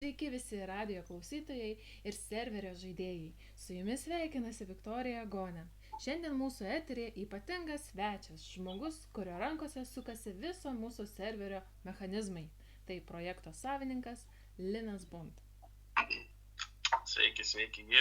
Sveiki visi radijo klausytojai ir serverio žaidėjai. Su jumis sveikinasi Viktorija Gonė. Šiandien mūsų eterėje ypatingas svečias, žmogus, kurio rankose sukasi viso mūsų serverio mechanizmai. Tai projekto savininkas Linas Bunt. Sveiki, gyvi.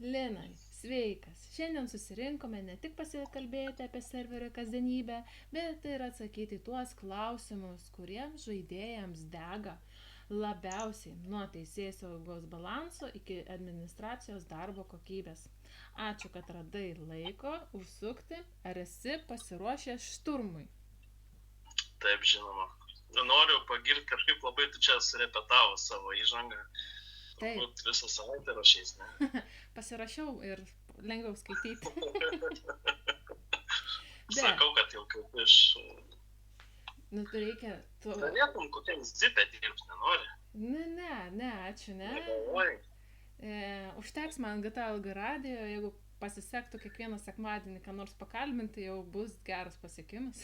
Linai, sveikas. Šiandien susirinkome ne tik pasikalbėti apie serverio kasdienybę, bet ir atsakyti tuos klausimus, kuriems žaidėjams dega labiausiai nuo teisėsaugos balanso iki administracijos darbo kokybės. Ačiū, kad radai laiko užsukti. Ar esi pasiruošęs šturmui? Taip, žinoma. Noriu pagirti, kažkaip labai tu čia surepetavo savo įžangą. Taip. Turbūt visą savaitę rašys, ne? Pasirašiau ir lengviau skaityti. Sakau, kad jau kaip iš... Nu, tu reikia... Galėtum kokiam zipę dirbti, nenori? Ne, ačiū, ne. Negalvoji. Užteks man GTLG radijo, jeigu pasisektų kiekvieną sekmadienį, ką nors pakalbinti, jau bus geras pasiekimas.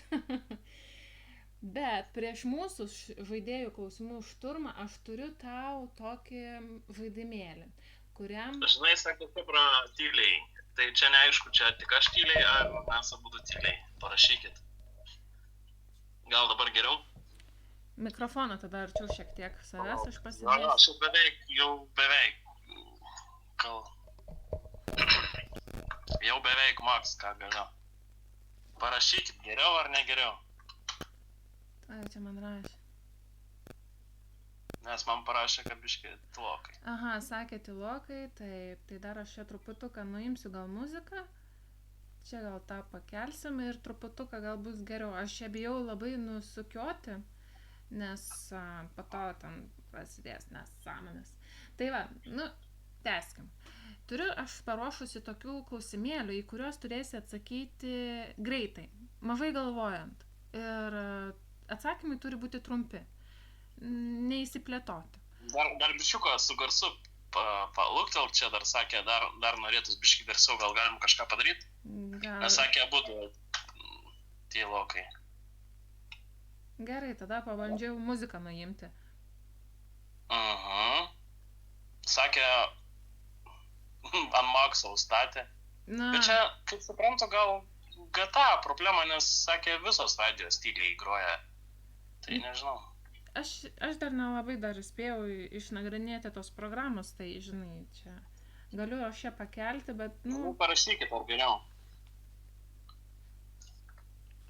Bet prieš mūsų žaidėjų klausimų šturmą aš turiu tau tokį žaidimėlį, kuriam... Žinai, sakė, Kupra tyliai. Tai čia neaišku, čia tik aš tyliai, ar mes abu tyliai. Parašykit. Gal dabar geriau? Mikrofoną tada arčiau šiek tiek savęs aš Na, pasidėsiu. aš jau beveik. Gal. Jau beveik maks, ką galiu. Parašykit, geriau ar ne geriau? Tai čia man rašė. Nes man parašė, kad biškai tylokai. Aha, sakė tylokai, taip, tai dar aš čia truputuką nuimsiu gal muziką. Čia gal tą pakelsim ir truputuką gal bus geriau. Aš čia bijau labai nusukioti, nes po to ten prasidės nesąmonės. Tai va, tęskim. Turiu aš paruošusi tokių klausimėlių, į kuriuos turėsi atsakyti greitai, mažai galvojant. Ir atsakymai turi būti trumpi, neįsiplėtoti. Dar biščiuką su garsu paluktel, čia dar sakė, dar norėtus biškai garsiau, gal galim kažką padaryti? Nes sakė, abudu tylokai. Gerai, tada pabandžiau muziką nuimti. Sakė, ant makso užstatė. Bet čia, kaip suprantu, gal GTA problema, nes sakė, visos radijos tyliai groja. Tai nežinau. Aš dar nelabai dar spėjau išnagrinėti tos programos, tai žinai, čia galiu aš ją pakelti, bet, Parašykit, ar geriau.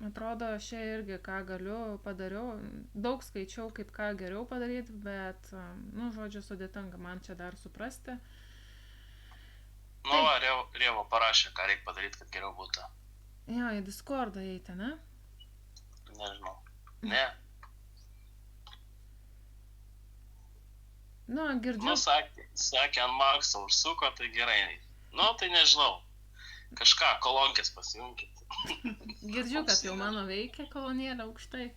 Atrodo, aš čia irgi ką galiu padariau, daug skaičiau, kaip ką geriau padaryti, bet, žodžiu, sudėtinga man čia dar suprasti. Rievo parašė, ką reikia padaryti, kad geriau būtų. Jo, į Discordą eiti, ne? Nežinau. Ne. Girdžiu. Sakė, ant makso užsuko, tai gerai. Tai nežinau. Kažką, kolonkės pasijunkit. Girdžiu, kad jau mano veikia kolonėlė aukštai.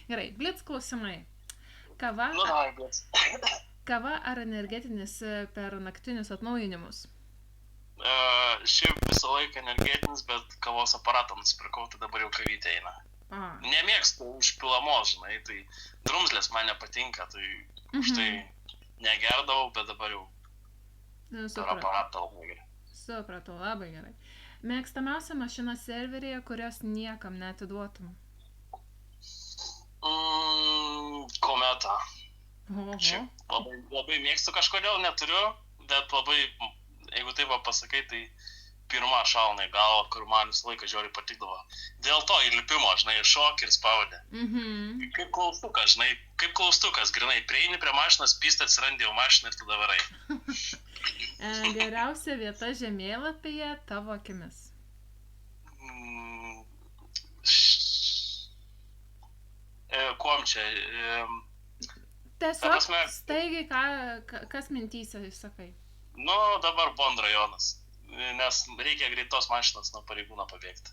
Gerai, blitz klausimai. Kava ar energetinis per naktinius atnaujinimus? Šiaip visą laiką energetinis, bet kavos aparatą nusipirkau, tai dabar jau kavytė eina. Nemėgstu užpilamos, žinai, tai drumzlės man nepatinka, tai štai negerdavau, bet dabar jau per aparatą labai gerai. Supratau, labai gerai. Mėgstamiausia mašina serveryje, kurios niekam neatiduotum? Kometa. Šiaip labai mėgstu, kažkodėl neturiu, bet labai, jeigu taip pasakai, tai pirma šauna į galvą, kur man visą laiką žiauriai patikdavo. Dėl to įlipimo, žinai, šokį ir spaudė. Kaip klaustukas, grinai, prieini prie mašinos, pystė atsirandi jau mašiną ir tada varai. Geriausia vieta žemėlapyje tavo akimis? Kuom čia? Tiesiog staigiai, kas mintyse sakai? Dabar Bond rajonas, nes reikia greitos mašinos nuo pareigūno pabėgti.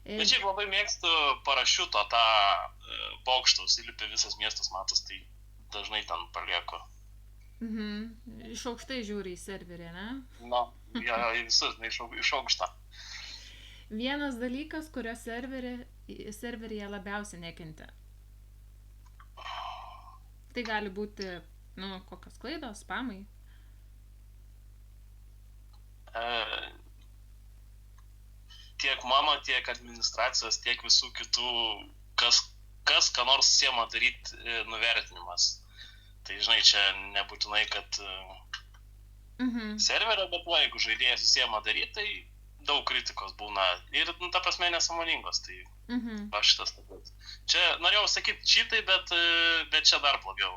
Bet šiaip labai mėgstu parašiuto tą bokštą, įlipi visas miestas matos, tai dažnai ten palieku. Iš aukštai žiūri į serverį, ne? Į visus, iš aukštą. Vienas dalykas, kurio serveryje labiausiai nekenti. Tai gali būti, kokios klaidos, spamai. Tiek mano, tiek administracijos, tiek visų kitų, kas ką nors siema daryti, nuvertinimas. Tai, žinai, čia nebūtinai, kad serverio, bet jeigu žaidėjas siema daryti, tai daug kritikos būna. Ir, ta prasme, nesąmoningos. Tai aš šitas taip. Čia norėjau sakyti čytai, bet čia dar blogiau.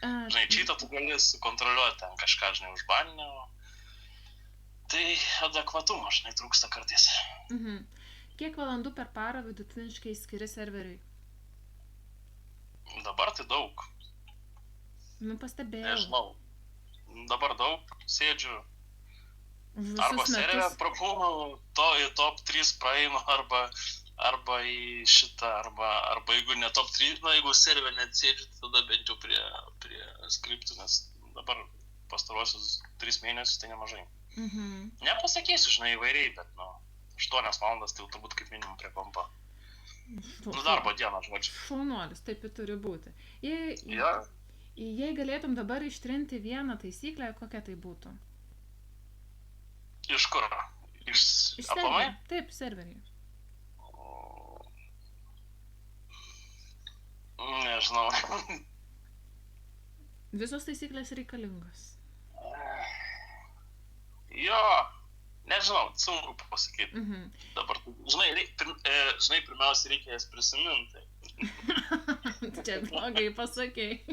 Žinai, čytą tu gali sukontroliuoti ten kažką, žinai, užbaninę. Tai adekvatumo, žinai, trūksta kartais. Kiek valandų per parą vidutiniškai skiri serveriui? Dabar tai daug. Pastebėjau. Nežinau. Dabar daug sėdžiu. Visus Arba serverę prapūnu, į top 3 praeinu, arba į šitą, arba jeigu ne top 3, jeigu serverę net sėdžiu, tada bent jau prie skriptų, nes dabar pastaruosius 3 mėnesius tai nemažai. Nepasakysiu, žinai, įvairiai, bet 8 valandas tai jau turbūt kaip minimum prie kompa. Darbo dieną, žodžiu. Šaunuolis, taip ir turi būti. Jei galėtum dabar ištrinti vieną taisyklę, kokia tai būtų? Iš kur? Iš aplamai? Taip, serverį. Nežinau. Visos taisyklės reikalingos. Jo, nežinau, sunku pasakyti. Dabar, žinai, pirmiausia reikia jas prisiminti. Čia blogai pasakei.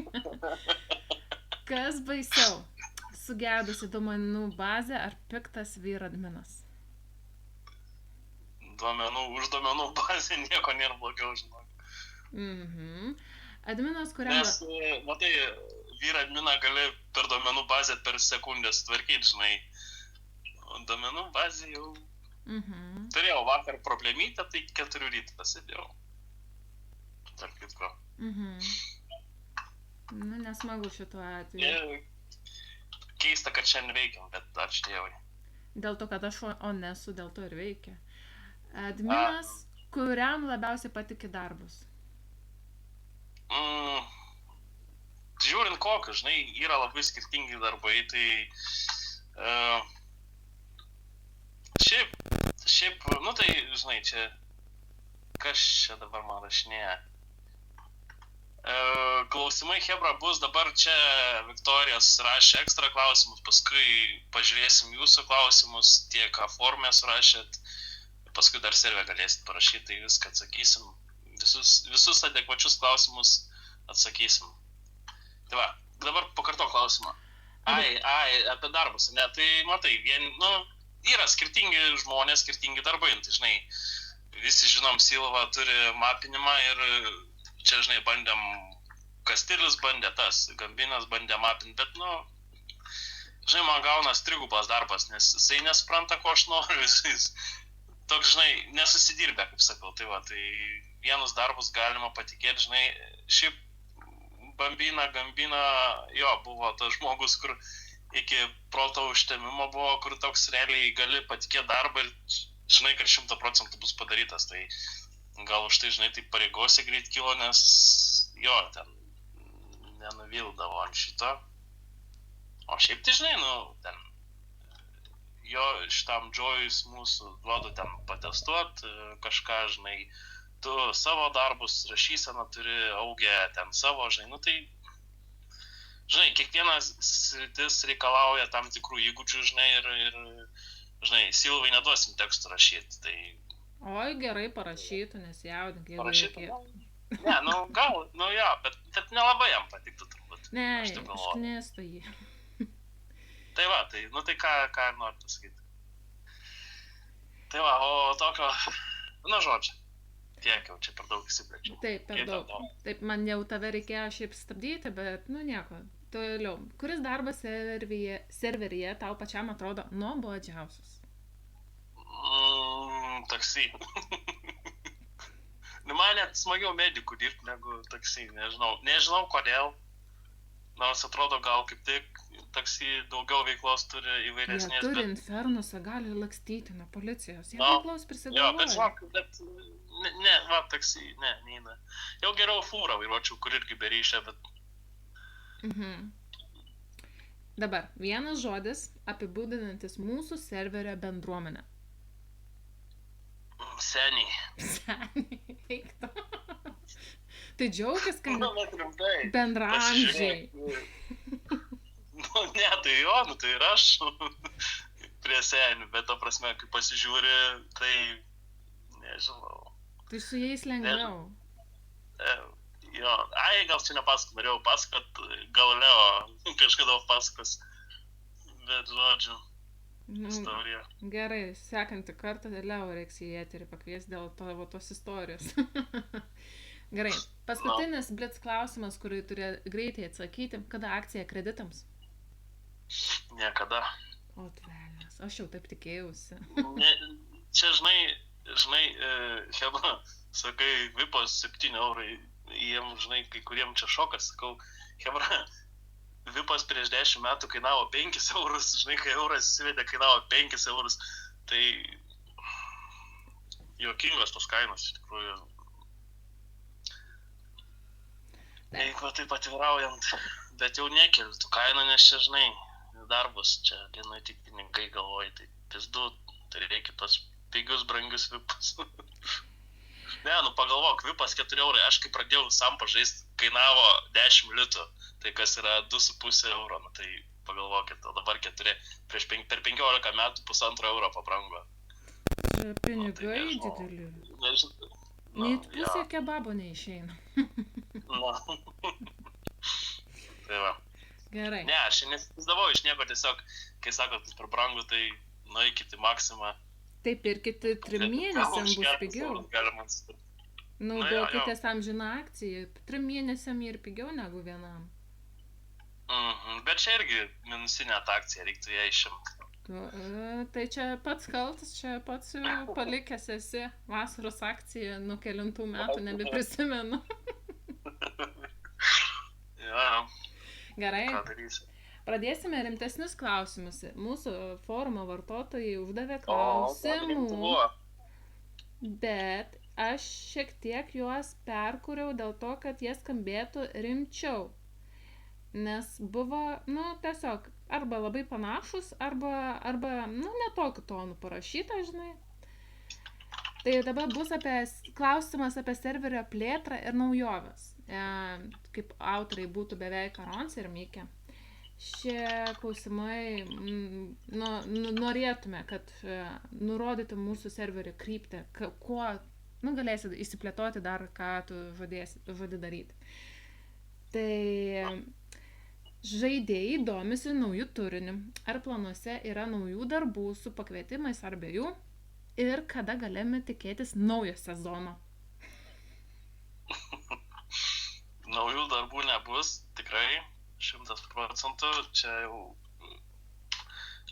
Kas baisiau? Sugedusi duomenų bazė ar piktas vyradminas? Už duomenų bazę nieko nėra blogiau, žinau. Adminas, kuriam... Nes, matai, vyradminą gali per duomenų bazę per sekundę sutvarkyti, žinai. Duomenų bazė jau... Turėjau vakar problemytę, tai 4 rytą sėdėjau. Tarp kitko. Nesmagu šituo atveju. Keista, kad šiandien veikiam, bet ačiū Dievui. Dėl to, kad aš nesu, dėl to ir veikia. Adminas, kuriam labiausiai patiki darbus? Žiūrint kokius, žinai, yra labai skirtingi darbai, tai... Šiaip, tai, žinai, čia, kas čia dabar man rašinėja? Klausimai, hebra, bus dabar čia Viktorijos rašė ekstra klausimus, paskui pažiūrėsim jūsų klausimus, tiek ką formę surašėt, paskui dar servę galėsit parašyti, tai viską atsakysim, visus adekvačius klausimus atsakysim. Tai va, dabar pakarto klausimą. Apie darbus, ne, tai matai, yra skirtingi žmonės, skirtingi darbai, tai žinai, visi žinom, Silva turi mapinimą ir čia, žinai, bandėm, Kastilis bandė tas, Gambinas bandė mapinti, bet, žinai, man gaunas trigubas darbas, nes jisai nespranta, ko aš noriu, jis toks, žinai, nesusidirbė, kaip sakau, tai va, tai vienus darbus galima patikėti, žinai, šiaip Gambina, jo, buvo tas žmogus, kur iki proto užtemimo buvo, kur toks realiai gali patikėti darbą ir žinai, kad 100% bus padarytas, tai gal už tai, žinai, tai pareigose greit kilo, nes jo, ten nenuvildavo ant šito. O šiaip tai, žinai, ten jo šitam Džojus mūsų duodu ten patestuot kažką, žinai, tu savo darbus, rašyseną turi, augę ten savo, žinai, tai, žinai, kiekvienas sritis reikalauja tam tikrų įgūdžių, žinai, ir žinai, Silvai neduosim tekstų rašyti, tai... Oi, gerai parašytų, nesijaudink, jeigu reikėtų. Ne, gal, jo, bet nelabai jam patiktų turbūt. Ne, išknėstu jį. Tai va, tai ką noriu pasakyti. Tai va, o tokio, žodžiu, tiek jau čia per daug įsiplečiau. Taip, per daug. Taip, man jau tave reikėjo šiaip stabdyti, bet, nieko, toliau. Kuris darbas serveryje tau pačiam atrodo nuobodžiausias? Taksi. Man net smagiau medikų dirbti negu taksi, nežinau kodėl. Nors atrodo gal kaip tik taksi daugiau veiklos turi įvairesnės. Jie turi infernusą, gali lakstyti nuo policijos. Jie veiklos prisigalvoja. Jo, bet žinok, taksi, neina. Jau geriau fūrą vairuočiau, kur irgi be ryšio, bet Dabar, vienas žodis apibūdinantis mūsų serverio bendruomenę. Seniai. Seniai, eikto. Tai džiaugis, kad Nu, bet rimtai. bendraamžiai. Nu, ne, tai jo, nu, tai ir aš prie senių, bet to prasme, kai pasižiūri, tai nežinau. Tai su jais lengviau. Jo, gal čia nepasakot, norėjau pasakot, gal Leo kažkada pasakos, bet žodžiu, istorija. Gerai, sekantį kartą Leo reiks į eterį pakviesti dėl tavo tos istorijos. Gerai, paskutinis blitz klausimas, kurį turi greitai atsakyti, kada akcija kreditams? Niekada. O, velnias, aš jau taip tikėjausi. Čia, žinai, Hebra, sakai, Vipos 7 eurai. Jiem, žinai, kai kuriem čia šokas, sakau, Hebra, Vipas prieš 10 metų kainavo 5 eurus, žinai, kai euras įsivedė, kainavo 5 eurus, tai juokingos tos kainos, iš tikrųjų. Jeigu taip atviraujant, bet jau nekeliu tų kainų, nes čia, žinai, darbus, čia dienai tik pinigai galvoji, tai pizdu, tai reikia tos pigius, brangius Vipus. Ne, nu pagalvok, Vipas 4 eurai, aš kai pradėjau Sampą žaisti, kainavo 10 litų, tai kas yra 2,5 euro, nu tai pagalvokit, o dabar 4, per 15 metų 1,5 euro pabrango. Čia pinigai dideli. Nei pusė kebabo neišeina. Tai va. Gerai. Ne, aš nesipaizdavau iš nieko, tiesiog, kai sakot, per brangu, tai nueikit į Maksimą. Taip ir kiti 3 mėnesiam bus pigiau. Naudokitės amžiną akciją. 3 mėnesiam ir pigiau negu vienam. Bet čia irgi minusinė ta akcija, reiktų ją išimti. Tai čia pats kaltas, čia pats palikęs esi vasaros akciją nuo kelintų metų, nebeprisimenu. Ja. Gerai. Ką darysi? Pradėsime rimtesnius klausimus. Mūsų forumo vartotojai uždavė klausimų, bet aš šiek tiek juos perkūriau dėl to, kad jie skambėtų rimčiau. Nes buvo, tiesiog, arba labai panašus, arba netokiu tonu parašyta, žinai. Tai dabar bus klausimas apie serverio plėtrą ir naujoves. Kaip autoriai būtų beveik Arons ir Mikė. Šie klausimai, norėtume, kad nurodyti mūsų serverio kryptį, kuo, galėsi įsiplėtoti dar, ką tu žadi daryti. Tai žaidėjai domisi naujų turinių, ar planuose yra naujų darbų su pakvietimais ar be jų, ir kada galime tikėtis naujo sezono. Naujų darbų nebus, tikrai. 100%, čia jau,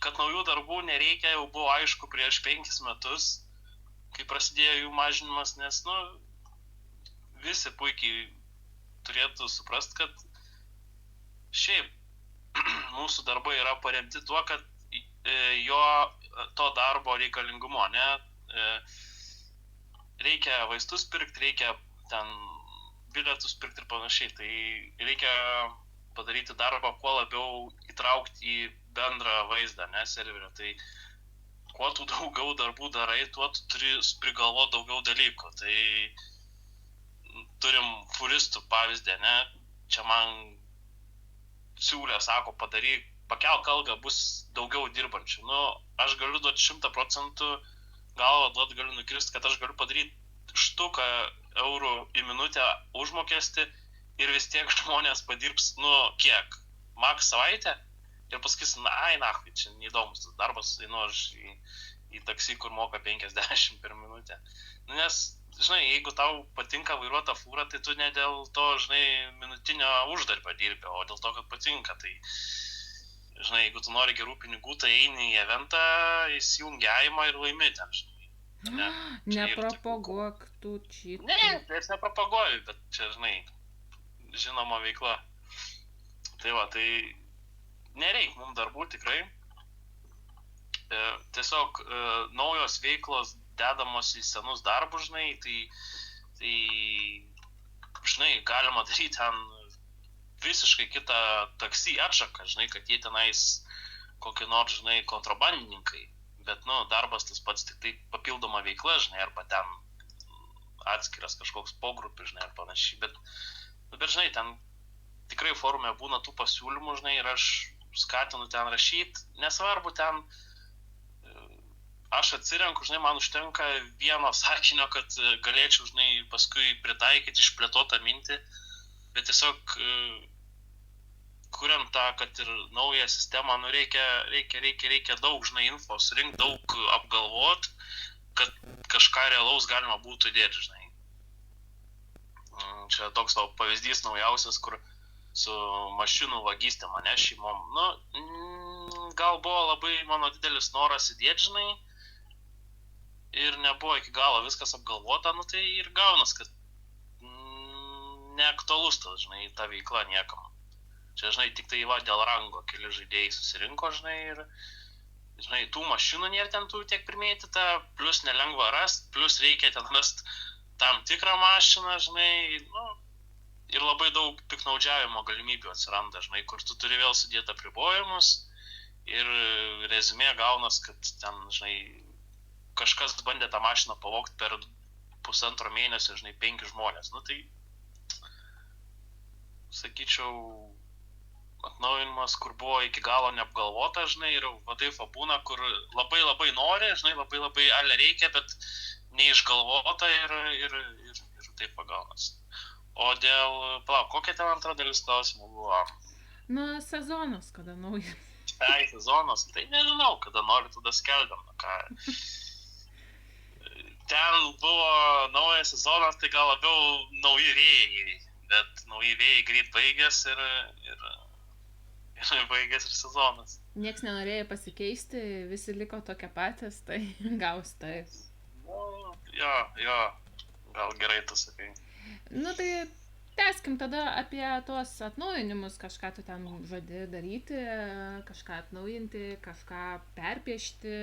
kad naujų darbų nereikia, jau buvo aišku prieš 5 metus, kai prasidėjo jų mažinimas, nes, visi puikiai turėtų suprast, kad šiaip mūsų darbai yra paremti tuo, kad to darbo reikalingumo, ne, reikia vaistus pirkti, reikia ten bilietus pirkti ir panašiai, tai reikia padaryti darbą, kuo labiau įtraukti į bendrą vaizdą, ne, serverio. Tai kuo tu daugiau darbų darai, tuo tu turi prigalvoti daugiau dalykų. Tai turim furistų pavyzdį, ne, čia man siūlė, sako, padaryk, pakelk algą, bus daugiau dirbančių. Aš galiu duoti 100%, galvą duoti galiu nukirsti, kad aš galiu padaryti štuką eurų į minutę užmokestį, ir vis tiek žmonės padirbs, kiek, maks savaitę, ir pasakys, nachui, čia neįdomus tas darbas, einu aš į taksi, kur moka 50 per minutę. Nes, žinai, jeigu tau patinka vairuota fūra, tai tu ne dėl to, žinai, minutinio uždarbio dirbi, o dėl to, kad patinka. Tai, žinai, jeigu tu nori gerų pinigų, tai eini į eventą, įsijungi aimą ir laimi ten, žinai. Nepropaguok tų čytų. Ne, tai aš nepropaguoju, bet čia, žinai, žinoma veikla. Tai va, tai nereik mums darbų tikrai. Tiesiog naujos veiklos dedamos į senus darbus, žinai, tai žinai, galima daryti ten visiškai kitą taksi atšaką, žinai, kad jie tenais kokie nors, žinai, kontrabandininkai. Bet, darbas tas pats, tik tai papildoma veikla, žinai, arba ten atskiras kažkoks pogrupis, žinai, ar panašiai. Bet, žinai, ten tikrai forume būna tų pasiūlymų, žinai, ir aš skatinu ten rašyti, nesvarbu ten, aš atsirenku, žinai, man užtenka vieno sakinio, kad galėčiau, žinai, paskui pritaikyti išplėtotą mintį, bet tiesiog kuriant tą, kad ir naują sistemą, reikia daug, žinai, info, surinkti daug apgalvot, kad kažką realaus galima būtų dėti, žinai. Čia toks tavo pavyzdys naujausias, kur su mašinų vagystėm, ne, šeimom. Gal buvo labai mano didelis noras įdėti, žinai, ir nebuvo iki galo viskas apgalvota, tai ir gaunas, kad neaktualus tas, žinai, ta veikla niekam. Čia, žinai, tik tai dėl rango keli žaidėjai susirinko, žinai, ir, žinai, tų mašinų nėra ten tų tiek primėti, plus nelengva rast, plus reikia ten rast tam tikrą mašiną, žinai, ir labai daug piknaudžiavimo galimybių atsiranda, žinai, kur tu turi vėl sudėti apribojimus ir rezumė gaunas, kad ten, žinai, kažkas bandė tą mašiną pavogti per 1,5 mėnesio, žinai, 5 žmonės. Tai, sakyčiau, atnaujinimas, kur buvo iki galo neapgalvota, žinai, ir taip būna, kur labai labai nori, žinai, labai labai ale reikia, bet neišgalvota ir taip pagaunas. O dėl, kokia ten antra dalis klausimų buvo? Sezonas, kada naujas. Sezonas, tai nežinau, kada nori, tada skelbiam, ką. Ten buvo naujas sezonas, tai gal labiau nauji vėjai, bet nauji vėjai greit baigės ir baigės ir sezonas. Nieks nenorėjo pasikeisti, visi liko tokie patys, tai gaus taip. Jo, gal gerai tu sakai. Tai tęskim tada apie tuos atnaujinimus, kažką tu ten žadi daryti, kažką atnaujinti, kažką perpiešti,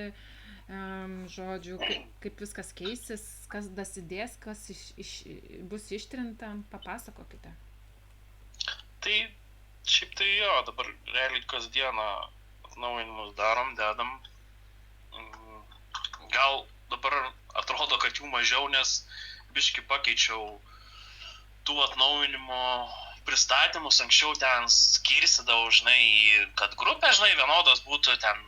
žodžiu, kaip viskas keisis, kas dasidės, kas bus ištrinta, papasakokite. Tai šiaip tai jo, dabar realiai kasdieną atnaujinimus darom, dedam. Gal dabar atrodo, kad jų mažiau, nes biški pakeičiau tų atnaujinimo pristatymus, anksčiau ten skirsidavau, žinai, kad grupė, žinai, vienodas būtų ten,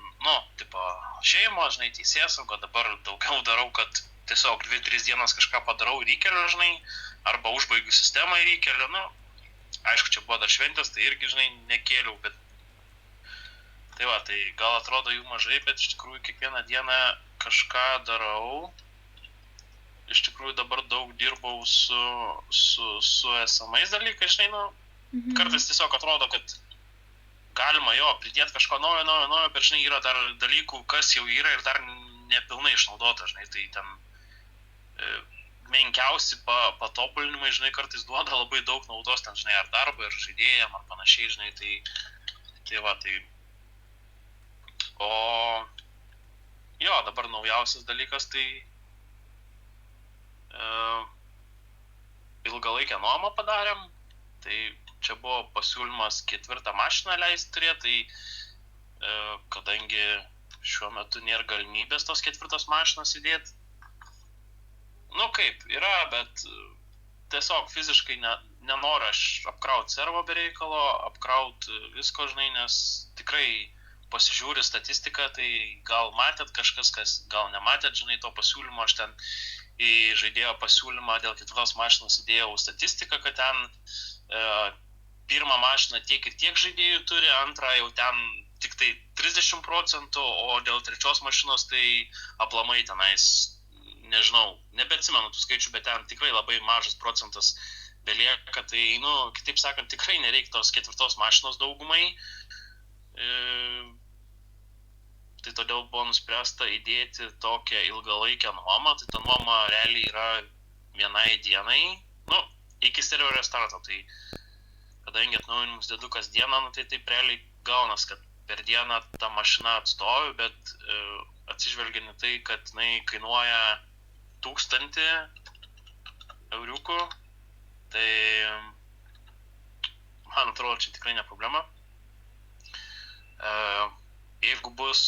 tipo šeimo, žinai, teisėsauga, dabar daugiau darau, kad tiesiog 2-3 dienas kažką padarau ir įkeliu, žinai, arba užbaigiu sistemą ir įkeliu, aišku, čia buvo dar šventės, tai irgi, žinai, nekėliau, bet tai gal atrodo jų mažai, bet iš tikrųjų kiekvieną dieną kažką darau. Iš tikrųjų dabar daug dirbau su esamais dalykais, žinai, kartais tiesiog atrodo, kad galima pridėti kažko naujo, bet, žinai, yra dar dalykų, kas jau yra ir dar nepilnai išnaudota, žinai, tai ten menkiausi patobulinimai, žinai, kartais duoda labai daug naudos ten, žinai, ar darbą, ar žaidėjam, ar panašiai, žinai, tai. O, dabar naujausias dalykas, tai ilgalaikę nuomą padarėm, tai čia buvo pasiūlymas 4 mašiną leisti turėti, tai kadangi šiuo metu nėra galimybės tos 4 mašinos įdėti, kaip, yra, bet tiesiog fiziškai nenoriu aš apkrauti servo be reikalo, apkrauti visko, žinai, nes tikrai pasižiūri statistiką, tai gal matėt kažkas, kas gal nematėt, žinai, to pasiūlymo, aš ten į žaidėjo pasiūlymą dėl 4 mašinos įdėjau statistiką, kad ten pirmą mašiną tiek ir tiek žaidėjų turi, antrą jau ten tik tai 30%, o dėl 3 mašinos tai aplamai tenais, nežinau, nebeatsimenu tų skaičių, bet ten tikrai labai mažas procentas belieka, tai, kitaip sakant, tikrai nereikia tos 4 mašinos daugumai. Tai todėl buvo nuspręsta įdėti tokią ilgalaikę nuomą, tai ta nuoma realiai yra vienai dienai, iki serverio starto, tai kadangi atnaujinimus dedu kasdieną, tai taip realiai gaunas, kad per dieną ta mašina atstovi, bet atsižvelgiant į tai, kad jinai kainuoja 1000 euriukų, tai man atrodo, čia tikrai ne problema. Jeigu bus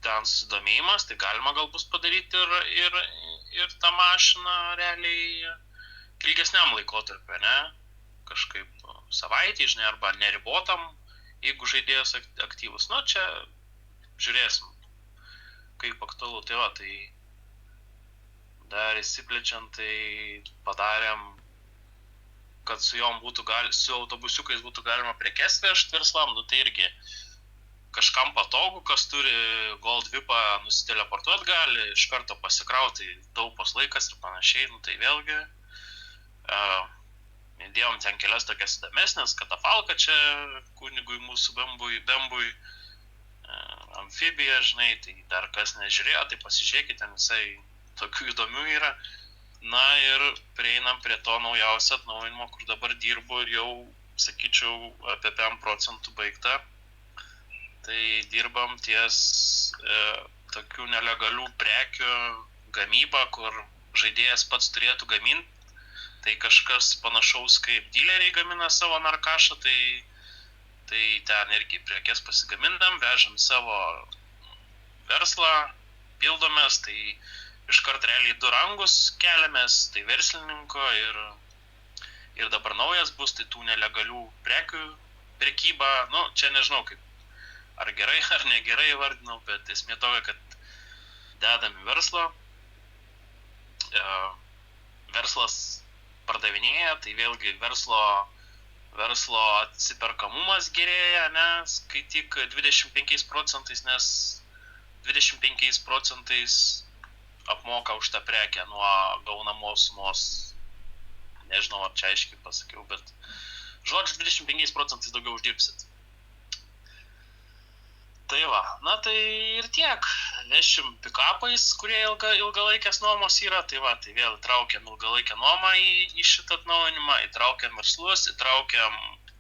ten susidomėjimas, tai galima gal bus padaryti ir tą mašiną realiai ilgesniam laikotarpiu, ne? Kažkaip savaitį, žinai, arba neribotam, jeigu žaidėjas aktyvus. Nu, čia žiūrėsim, kaip aktualu. Tai va, tai dar įsiplečiant, tai padarėm, kad su autobusiukais būtų galima prekes vežti verslam, nu tai irgi kažkam patogu, kas turi Gold VIP-ą nusiteleportuot gali, iš karto pasikrauti, taupos laikas ir panašiai, nu tai vėlgi įdėjom ten kelias tokias įdomesnės, katafalką čia kunigui mūsų bembui, amfibija, žinai, tai dar kas nežiūrėjo, tai pasižiūrėkite, ten visai tokių įdomių yra. Na ir prieinam prie to naujausio atnaujinimo, kur dabar dirbu ir jau, sakyčiau, apie 5% baigta. Tai dirbam ties tokių nelegalių prekių gamybą, kur žaidėjas pats turėtų gaminti. Tai kažkas panašaus kaip dileriai gamina savo narkašą, tai ten irgi prekes pasigamindam, vežam savo verslą, pildomės, tai iškart realiai 2 rangus keliamės, tai verslininko ir dabar naujas bus, tai tų nelegalių prekių prekyba, nu, čia nežinau kaip, ar gerai, ar negerai vardinau, bet esmė tokia, kad dedam į verslą, verslas pardavinėja, tai vėlgi verslo atsiperkamumas gerėja, nes kai tik 25%, nes 25% apmoka už tą prekę nuo gaunamos sumos. Nežinau, ar čia aiškiai pasakiau, bet žodžiu 25% daugiau uždirbsit. Tai va, na tai ir tiek. Vešim pikapais, kurie ilgalaikės nuomos yra, tai va, tai vėl įtraukiam ilgalaikę nuomą į šitą atnaujinimą, įtraukiam verslus, įtraukiam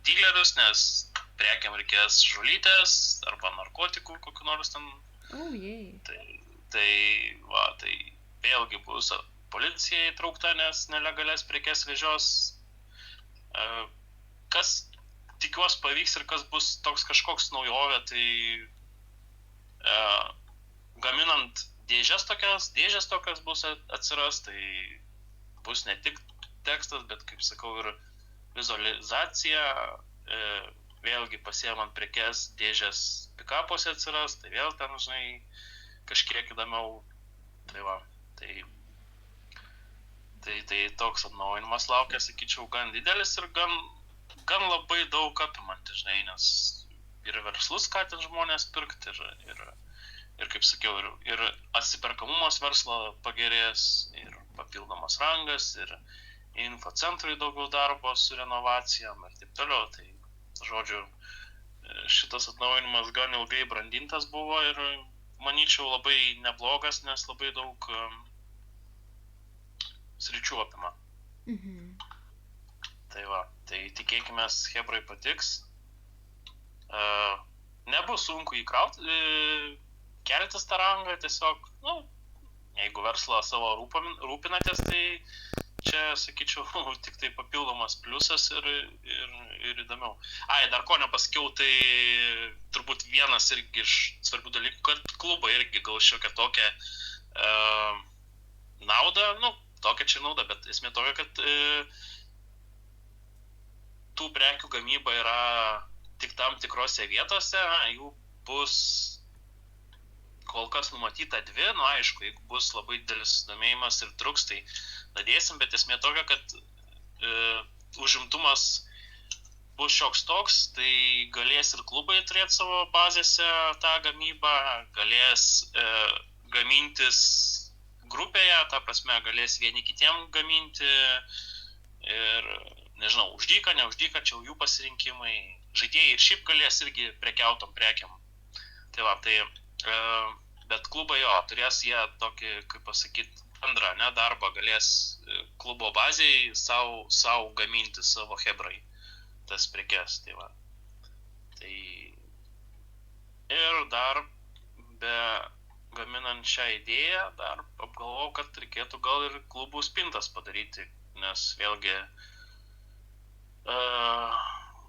dilerius, nes prekiam reikės žulytės arba narkotikų, kokiu nors ten. Tai va, tai vėlgi bus policija įtraukta, nes nelegalias prekes vežios. Kas tikiuos pavyks ir kas bus toks kažkoks naujovė, tai gaminant dėžės tokias bus atsiras, tai bus ne tik tekstas, bet, kaip sakau, ir vizualizacija, vėlgi pasiemant prekes, dėžės pikapuose atsiras, tai vėl ten, žinai, kažkiek įdomiau, tai va, tai toks atnaujinimas laukia, sakyčiau, gan didelis ir gan labai daug apimantis, žinai, nes ir verslus skatins žmonės pirkti, ir kaip sakiau, ir atsiperkamumas verslo pagerės, ir papildomas rangas, ir infocentrui daugiau darbo su renovacijom ir taip toliau. Tai, žodžiu, šitas atnaujinimas gan ilgai brandintas buvo ir, manyčiau, labai neblogas, nes labai daug sričių apima. Tai va, tai tikėkimės, hebrai patiks. Nebus sunku įkrauti, keltis tą rangą, tiesiog, nu, jeigu verslą savo rūpinatės, tai čia, sakyčiau, tik tai papildomas pliusas ir įdomiau. Dar ko nepasakiau, tai turbūt vienas irgi iš svarbių dalykų, kad klubai irgi gal šiokią tokią naudą, nu, tokia čia nauda, bet esmė tokia, kad tų prekių gamyba yra tik tam tikrose vietose, jų bus kol kas numatyta 2, nu aišku, jeigu bus labai didelis susidomėjimas ir truks, tai dadėsim, bet esmė tokia, kad užimtumas bus šioks toks, tai galės ir klubai turėti savo bazėse tą gamybą, galės gamintis grupėje, ta prasme, galės vieni kitiem gaminti ir, nežinau, uždyka, neuždyka, čia jų pasirinkimai. Žaidėjai ir šiaip galės irgi prekiautom prekiam. Tai va, tai, bet klubai jo, turės jie tokį, kaip pasakyti, bendrą, ne, darbą, galės klubo bazėj savo gaminti savo hebrai, tas prekes, tai va. Tai ir dar be gaminant šią idėją, dar apgalvojau, kad reikėtų gal ir klubų spintas padaryti, nes vėlgi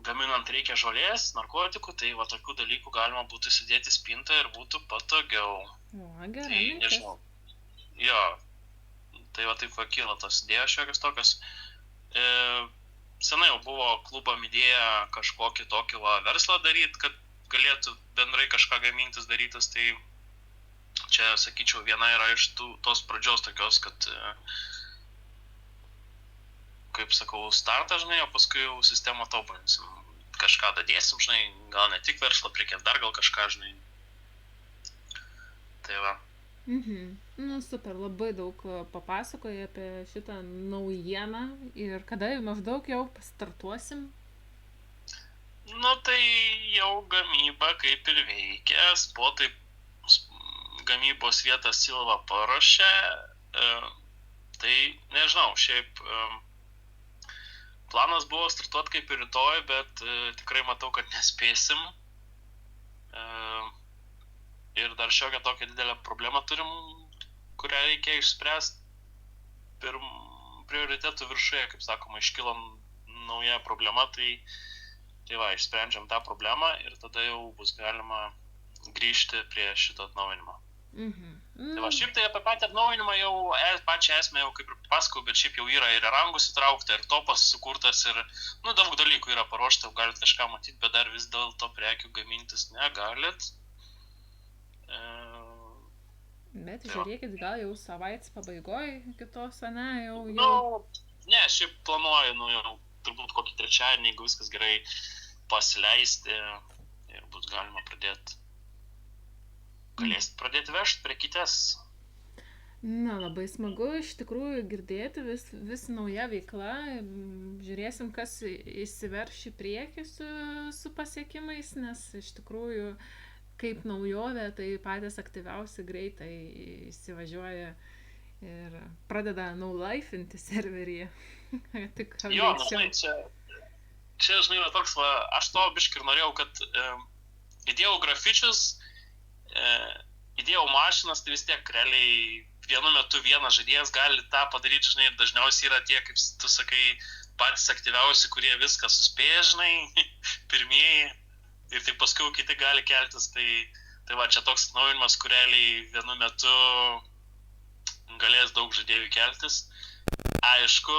gaminant reikia žolės, narkotikų, tai va tokių dalykų galima būtų sudėti spintą ir būtų patogiau. O, gerai. Tai nežinau. Jo, tai va taip va kyla tos idėjos šiokios tokios. Senai jau buvo klubam idėja kažkokį tokį verslą daryti, kad galėtų bendrai kažką gamintis darytis, tai čia, sakyčiau, viena yra iš tos pradžios tokios, kad, kaip sakau, startą, žinai, o paskui jau sistemą tobulinsim. Kažką dadėsim, žinai, gal ne tik verslą, reikės dar gal kažką, žinai. Tai va. Nu, super, labai daug papasakojai apie šitą naujieną ir kada maždaug jau startuosim? Nu, tai jau gamyba kaip ir veikia, spotai gamybos vietą Silva paruošė, tai nežinau, šiaip planas buvo startuoti kaip ir rytoj, bet tikrai matau, kad nespėsim. Ir dar šiokią tokią didelę problemą turim, kurią reikia išspręsti. Prioritetų viršuje, kaip sakoma, iškilo nauja problema, tai va, išsprendžiam tą problemą ir tada jau bus galima grįžti prie šito atnaujinimo. Tai va, šiaip tai apie patį atnaujinimą jau pačią esmę jau kaip ir pasakau, bet šiaip jau yra ir rangus įtraukta, ir topas sukurtas, ir, nu, daug dalykų yra paruošta, jau galit kažką matyti, bet dar vis dėlto prekių gamintis negalit. Bet žiūrėkit, gal jau savaitės pabaigoj kitos, ne, jau... Nu, ne, šiaip planuoju, nu, jau turbūt kokį trečiadienį, jeigu viskas gerai pasileisti ir bus galima pradėti, galėsit pradėti vežti prekytes. Na, labai smagu iš tikrųjų girdėti, vis nauja veikla, žiūrėsim, kas įsiverš į priekį su pasiekimais, nes iš tikrųjų kaip naujovė, tai patys aktyviausi greitai įsivažiuoja ir pradeda naulaifinti serveryje. Jo, žinai, čia, žinai, yra toks, aš to biškį ir norėjau, kad įdėjau grafičius, įdėjau mašinas, tai vis tiek realiai vienu metu vienas žaidėjas gali tą padaryti, žinai, ir dažniausiai yra tie, kaip tu sakai, patys aktyviausi, kurie viską suspėja, žinai, pirmieji. Ir tik paskui kiti gali keltis, tai va, čia toks atnaujinimas, kur realiai vienu metu galės daug žaidėjų keltis. Aišku,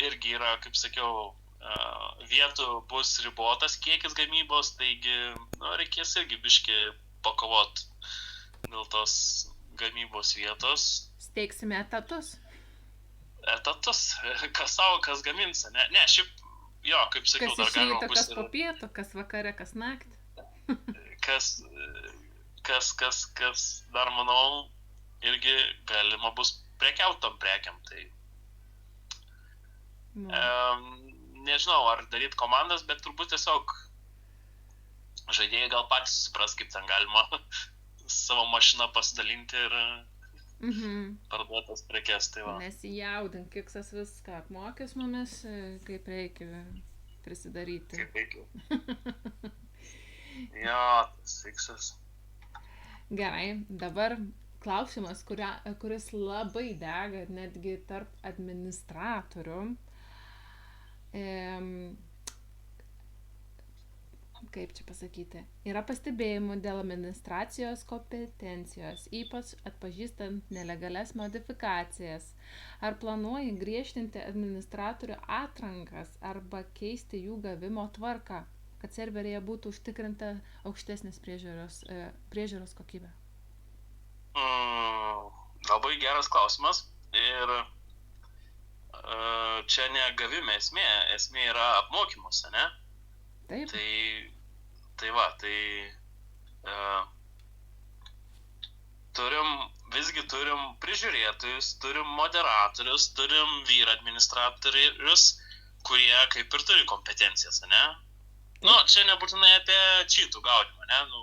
irgi yra, kaip sakiau, vietų bus ribotas kiekis gamybos, taigi, nu, reikės irgi biškį pakovot dėl tos gamybos vietos. Steigsime etatus. Etatus, kas savo, kas gamins, ne? Ne, šiaip, jo, kaip sakiau, dar galima bus... Kas po pietų, kas vakare, kas naktį. Kas dar, manau, irgi galima bus prekiautom prekiam, tai... Nežinau, ar daryti komandas, bet turbūt tiesiog žaidėjai gal patys supras, kaip ten galima savo mašiną pasidalinti ir parduotas prekes, tai va. Nesijaudink, kiksas viską apmokys mumis, kaip reikia prisidaryti. Kaip reikia. Jo, tas fiksas. Gerai, dabar klausimas, kuris labai dega netgi tarp administratorių. Kaip čia pasakyti, yra pastebėjimų dėl administracijos kompetencijos, ypač atpažįstant nelegalias modifikacijas. Ar planuoji griežtinti administratorių atrankas arba keisti jų gavimo tvarką, kad serveryje būtų užtikrinta aukštesnės priežiūros kokybė? Labai geras klausimas ir čia ne gavime esmė yra apmokymuose, ne? Taip. Tai va, turim prižiūrėtojus, turim moderatorius, turim vyrą administratorius, kurie kaip ir turi kompetencijas, ne? Nu, čia nebūtinai apie čytų gaudimą, ne? Nu,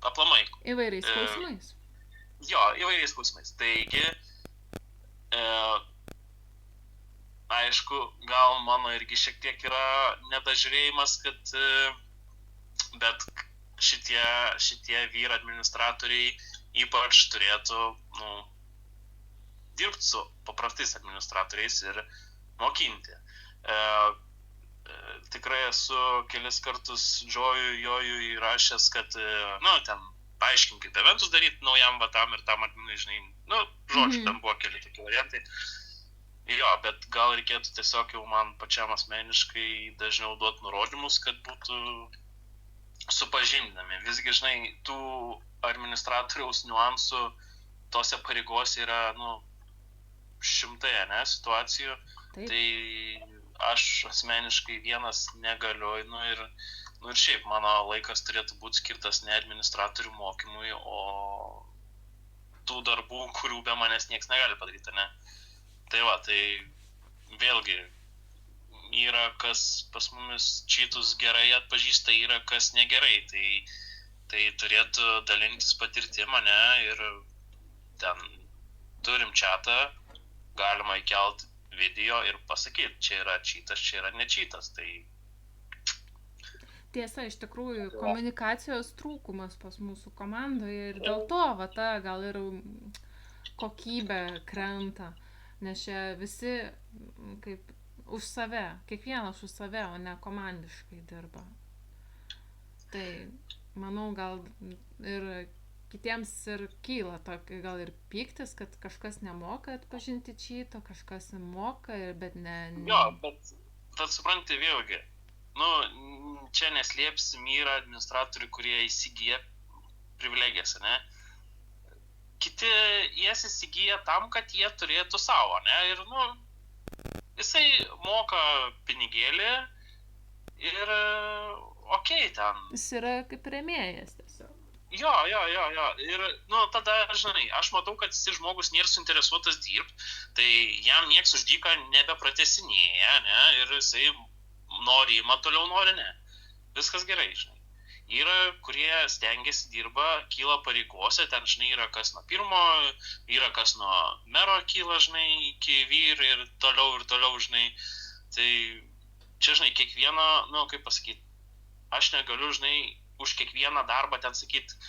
aplamai. Įvairiais klausimais. Jo, įvairiais klausimais. Taigi, aišku, gal mano irgi šiek tiek yra nedažiūrėjimas, kad bet šitie vyr administratoriai ypač turėtų dirbti su paprastais administratoriais ir mokinti. tikrai esu kelis kartus Joju įrašęs, kad, ten paaiškinkit eventus daryti naujam tam ir tam adminui, žinai, žodžiu, ten buvo keli tokie variantai. Jo, bet gal reikėtų tiesiog jau man pačiam asmeniškai dažniau duoti nurodymus, kad būtų supažindinami. Visgi, žinai, tų administratoriaus niuansų tose pareigose yra, šimtai, situacijų. Taip. Tai aš asmeniškai vienas negaliu, ir šiaip mano laikas turėtų būti skirtas ne administratorių mokymui, o tų darbų, kurių be manęs nieks negali padaryti, ne? Tai va, tai vėlgi yra kas pas mumis čytus gerai atpažįsta, yra kas negerai, tai turėtų dalintis patirtim, ne, ir ten turim chatą, galima įkelti video ir pasakyti, čia yra čytas, čia yra nečytas, tai... Tiesa, iš tikrųjų, komunikacijos trūkumas pas mūsų komandoje ir dėl to, gal ir kokybė krenta. Nes čia visi kaip už save, kiekvienas už save, o ne komandiškai dirba. Tai, manau, gal ir kitiems ir kyla tokį, gal ir pyktis, kad kažkas nemoka atpažinti čyto, kažkas moka, bet ne... Jo, bet supranti vėlgi, čia neslėpsim, yra administratorių, kurie įsigyja privilegijas, ne? Kiti jas įsigyja tam, kad jie turėtų savo, ne? Ir, jisai moka pinigėlį ir okei ten. Jis yra kaip rėmėjas tiesiog. Jo. Ir, tada, žinai, aš matau, kad jis žmogus nėra suinteresuotas dirbti, tai jam nieks už dyką nebepratesinėja, ne? Ir jisai nori, toliau nori, ne? Viskas gerai, žinai. Yra, kurie stengiasi dirba, kyla pareigose, ten, žinai, yra kas nuo pirmo, yra kas nuo mero kyla, žinai, iki vyr ir toliau, žinai. Tai čia, žinai, kiekvieno, kaip pasakyti, aš negaliu, žinai, už kiekvieną darbą ten sakyti,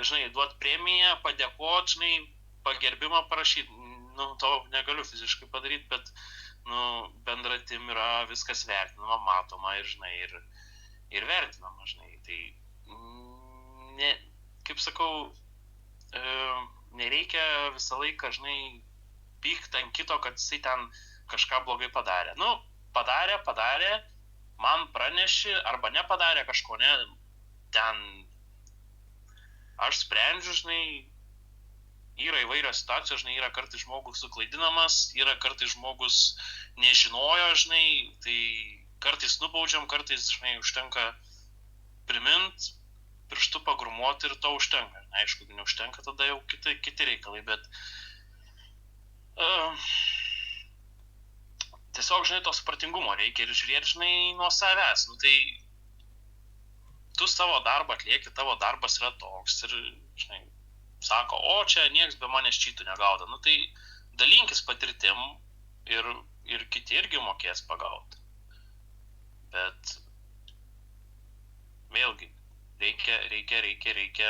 žinai, duoti premiją, padėkoti, žinai, pagerbimą parašyti, to negaliu fiziškai padaryti, bet, bendratim yra viskas vertinama, matoma ir, žinai, ir vertinama, žinai. Tai, kaip sakau, nereikia visą laiką, žinai, pykti ant kito, kad jisai ten kažką blogai padarė. Padarė, man praneši, arba nepadarė kažko, ne, ten aš sprendžiu, žinai, yra įvairios situacijos, žinai, yra kartais žmogus suklaidinamas, yra kartais žmogus nežinojo, žinai, tai kartais nubaudžiam, kartais, žinai, užtenka primint, pirštu pagrumuoti ir to užtenka. Aišku, jeigu neužtenka, tada jau kiti reikalai, bet tiesiog, žinai, to supratingumo reikia ir žiūrėti, žinai, nuo savęs. Tai tu savo darbą atlieki, tavo darbas yra toks ir, žinai, sako, čia nieks be manęs čytų negauda. Tai dalinkis patirtim ir kiti irgi mokės pagauti. Bet vėlgi, reikia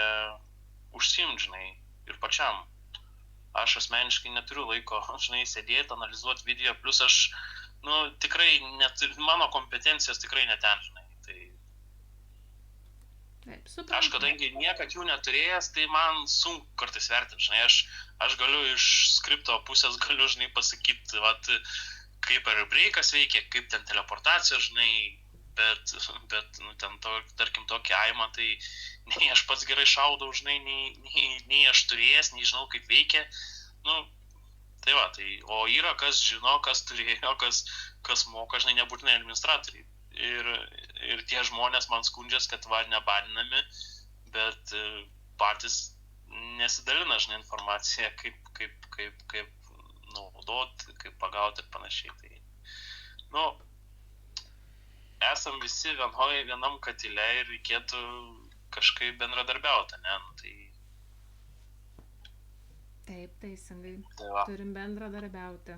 užsiimt, žinai, ir pačiam. Aš asmeniškai neturiu laiko, žinai, sėdėti, analizuoti video, plus aš, tikrai mano kompetencijos tikrai neten, žinai. Tai aš, kadangi niekad jų neturėjęs, tai man sunku kartais vertinti, žinai, aš galiu iš skripto pusės, žinai, pasakyti, kaip breikas veikia, kaip ten teleportacija, žinai, bet ten tarkim tokį aimą, tai nei aš pats gerai šaudau, žinai, nei aš turėjęs, nei žinau, kaip veikia, tai o yra kas žino, kas turėjo, kas moka, žinai, nebūtinai administratoriai. Ir tie žmonės man skundžias, kad nebaninami, bet patys nesidalina, žinai, informaciją, kaip naudoti, kaip pagauti ir panašiai. Tai, esam visi vienam katile ir reikėtų kažkaip bendradarbiauti, ne? Taip, teisingai. Turim bendradarbiauti,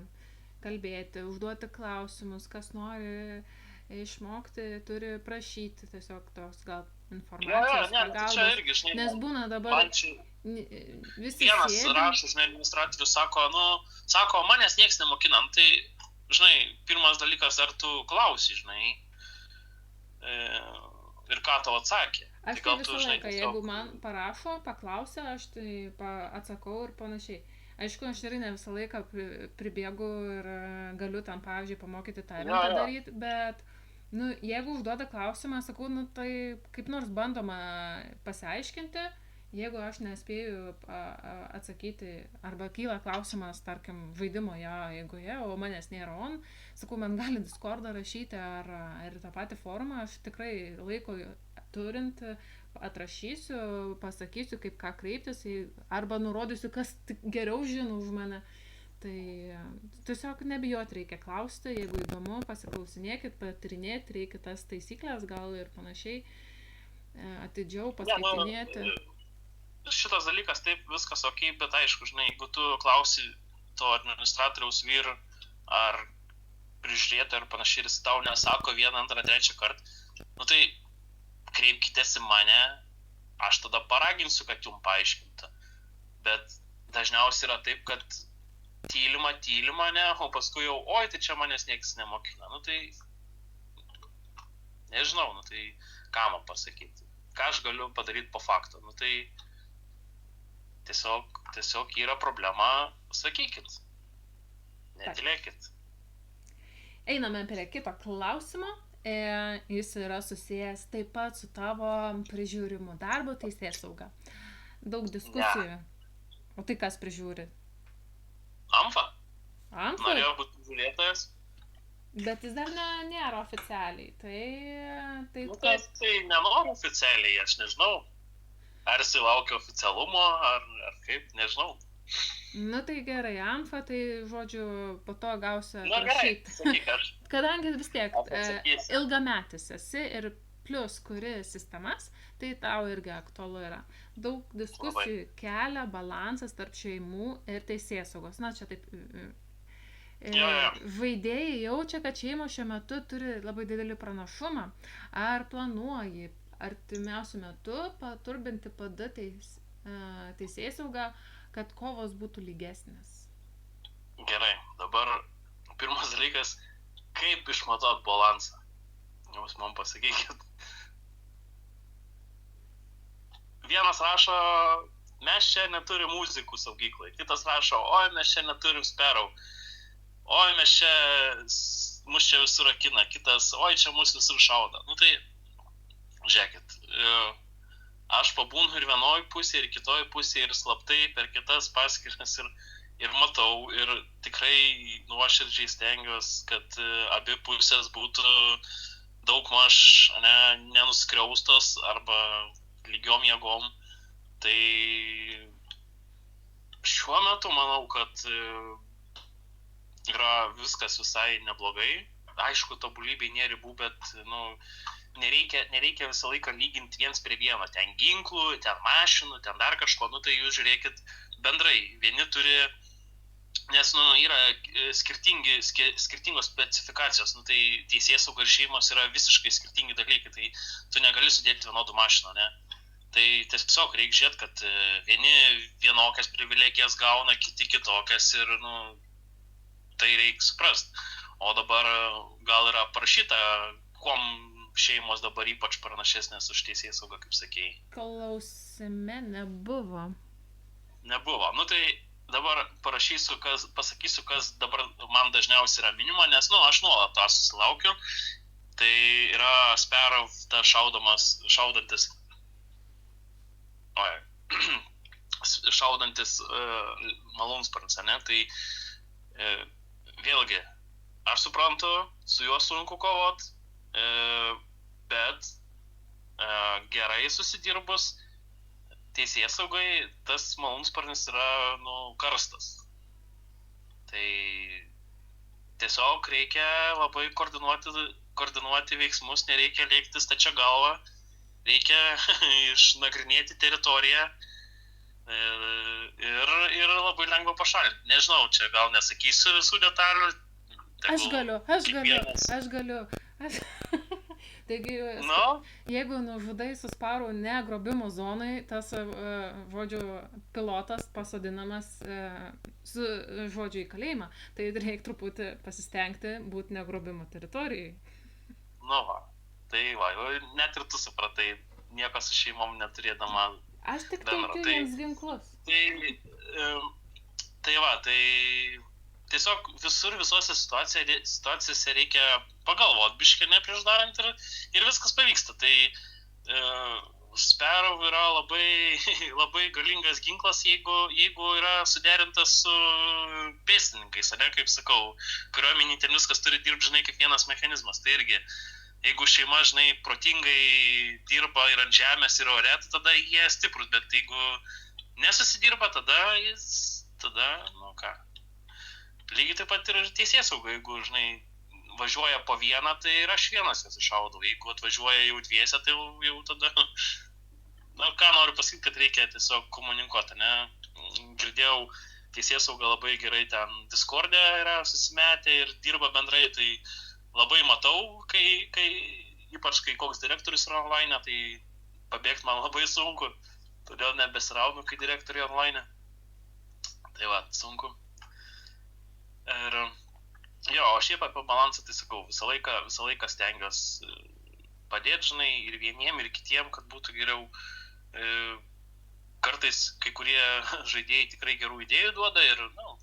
kalbėti, užduoti klausimus, kas nori išmokti, turi prašyti tiesiog tos gal informacijos pagalbos. Čia irgi, žinai, nes būna dabar visi vienas rašas, administratorius sako, manęs nieks nemokina, tai, žinai, pirmas dalykas, ar tu klausi, žinai, ir ką tau atsakė. Aš tai visą laiką, jeigu man parašo, paklausia, aš tai atsakau ir panašiai. Aišku, aš ir ne visą laiką pribėgu ir galiu tam, pavyzdžiui, pamokyti tą eventą daryti, bet, nu, jeigu užduoda klausimą, sakau, nu, tai kaip nors bandoma pasiaiškinti, jeigu aš nespėju atsakyti, arba kyla klausimas, tarkim, vaidimo eigoje, o manęs nėra on, sakau, man gali Discordą rašyti ar tą patį forumą, aš tikrai laiko turint atrašysiu, pasakysiu, kaip ką kreiptis, arba nurodysiu, kas geriau žino už mane. Tai tiesiog nebijot reikia klausti, jeigu įdomu, pasiklausinėkit, patirinėti, reikia tas taisyklės, gal ir panašiai, atidžiau paskaitinėti. Šitas dalykas taip, viskas ok, bet aišku, žinai, jeigu tu klausi to administratoriaus vyr ar prižiūrėti ar panašiai, ir jis tau nesako vieną, antrą, trečią kartą, nu tai kreipkitės į mane, aš tada paraginsiu, kad jums paaiškintų. Bet dažniausiai yra taip, kad tylima, ne, o paskui jau, oi, tai čia manęs niekas nemokina. Nu tai, nežinau, nu tai, ką man pasakyti. Ką aš galiu padaryti po fakto. Nu tai, tiesiog yra problema, sakykit. Netylėkit. Einame prie kito klausimo. Jis yra susijęs taip pat su tavo prižiūrimu darbo teisėsauga. Daug diskusijų. O tai kas prižiūri? AMFA. Norėjau būti žiūrėtojas. Bet jis dar nėra oficialiai. Tai nenoriu oficialiai, aš nežinau. Ar jis laukia oficialumo, ar kaip, nežinau. Nu tai gerai, AMFA, tai žodžiu, po to gausi atrašyti. Na gerai, sakyk aš. Kadangi vis tiek ilgametis esi ir plus kuri sistemas, tai tau irgi aktualu yra. Daug diskusijų kelia balansas tarp šeimų ir teisėsaugos. Na čia taip, žaidėjai jaučia, kad šeimos šiuo metu turi labai didelį pranašumą. Ar planuoji artimiausiu metu paturbinti PD teisėsaugą, kad kovos būtų lygesnės? Gerai, dabar pirmas dalykas, kaip išmatuot balansą? Jūs man pasakykit. Vienas rašo, mes čia neturim muzikų saugyklai. Kitas rašo, oi, mes čia neturim sperau. Oi, mus čia visur rakina. Kitas, oi, čia mus visur šauda. Nu tai, žiūrėkit, aš pabūnu ir vienoj pusėje, ir kitoj pusėje, ir slaptai per kitas paskirtas ir matau, ir tikrai nuoširdžiai stengiuosi, kad abi pusės būtų daugmaž nenuskriaustos arba lygiom jėgom. Tai šiuo metu manau, kad yra viskas visai neblogai. Aišku, tobulybei nėra ribų, bet nereikia visą laiką lyginti viens prie vieno. Ten ginklų, ten mašinų, ten dar kažko. Nu tai jūs žiūrėkit bendrai. Vieni turi, nes yra skirtingos specifikacijos. Nu tai teisėsauga ir šeimos yra visiškai skirtingi dalykai. Tai tu negali sudėti vienodų mašinų, ne? Tai tiesiog reikia žiūrėti, kad vieni vienokias privilegijas gauna, kiti kitokias ir tai reikia suprasti. O dabar gal yra parašyta, kuom šeimos dabar ypač pranašesnės už teisėsaugą, kaip sakėjai. Klausime nebuvo. Nebuvo. Nu tai dabar pasakysiu, kas dabar man dažniausiai yra minima, nes aš nuolat tą susilaukiu. Tai yra Sparrow, ta šaudantis malūnsparnis, ne? Tai vėlgi, aš suprantu, su juo sunku kovot, bet gerai susidirbus teisėsaugai tas malūnsparnis yra karstas. Tai tiesiog reikia labai koordinuoti veiksmus, nereikia lėkti stačia galva, reikia išnagrinėti teritoriją ir labai lengva pašalinti. Nežinau, čia gal nesakysiu visų detalių. Aš galiu. Taigi, jeigu nužudai su Sparrow ne grobimo zonai, tas, žodžiu, pilotas pasodinamas su, žodžiu, į kalėjimą, tai reikia truputį pasistengti būti ne grobimo teritorijai. Nu va. Tai va, net ir tu supratai, nieko su šeimom neturėdama Aš tik bendro. teikiu jiems ginklus. Tai va, tai tiesiog visose situacijose reikia pagalvoti biškį ne prieš darant ir viskas pavyksta. Tai Sparrow yra labai galingas ginklas, jeigu yra suderintas su pėstininkais, ne, kaip sakau, kariuomenėj ten viskas turi dirbti, žinai, kaip vienas mechanizmas. Tai irgi, jeigu šeima, žinai, protingai dirba ir ant žemės ir ore, tada jie stiprus, bet jeigu nesusidirba, tada, nu ką. Lygiai taip pat ir teisėsauga, jeigu, žinai, važiuoja po vieną, tai ir aš vienas jas iššaudau. Jeigu atvažiuoja jau dviese, tai jau tada, na, ką noriu pasakyti, kad reikia tiesiog komunikuoti, ne? Girdėjau, teisėsauga labai gerai ten Discord'e yra susimetę ir dirba bendrai, tai labai matau, ypač kai koks direktorius yra online, tai pabėgti man labai sunku, todėl nebesiraunu, kai direktoriai online. Tai va, sunku. Ir jo, o šiaip apie balansą, tai sakau, visą laiką stengiuosi padėti, žinai, ir vieniem, ir kitiem, kad būtų geriau. Kartais kai kurie žaidėjai tikrai gerų idėjų duoda ir, nu,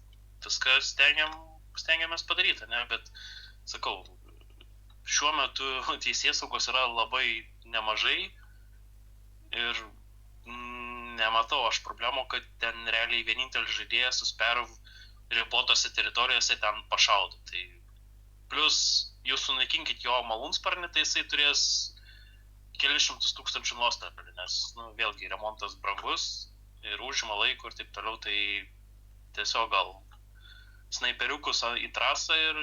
viską stengiamės padaryti, ne, bet, sakau, šiuo metu teisėsaugos yra labai nemažai ir nematau aš problemų, kad ten realiai vienintelis žaidėjas su Sparrow ribotose teritorijose ten pašaudo. Tai plus jūs sunaikinkit jo malūnsparnį, tai jisai turės kelius šimtus tūkstančių nuostolių, nes, nu, vėlgi remontas brangus ir užima laiko ir taip toliau, tai tiesiog gal snaiperiukus į trasą ir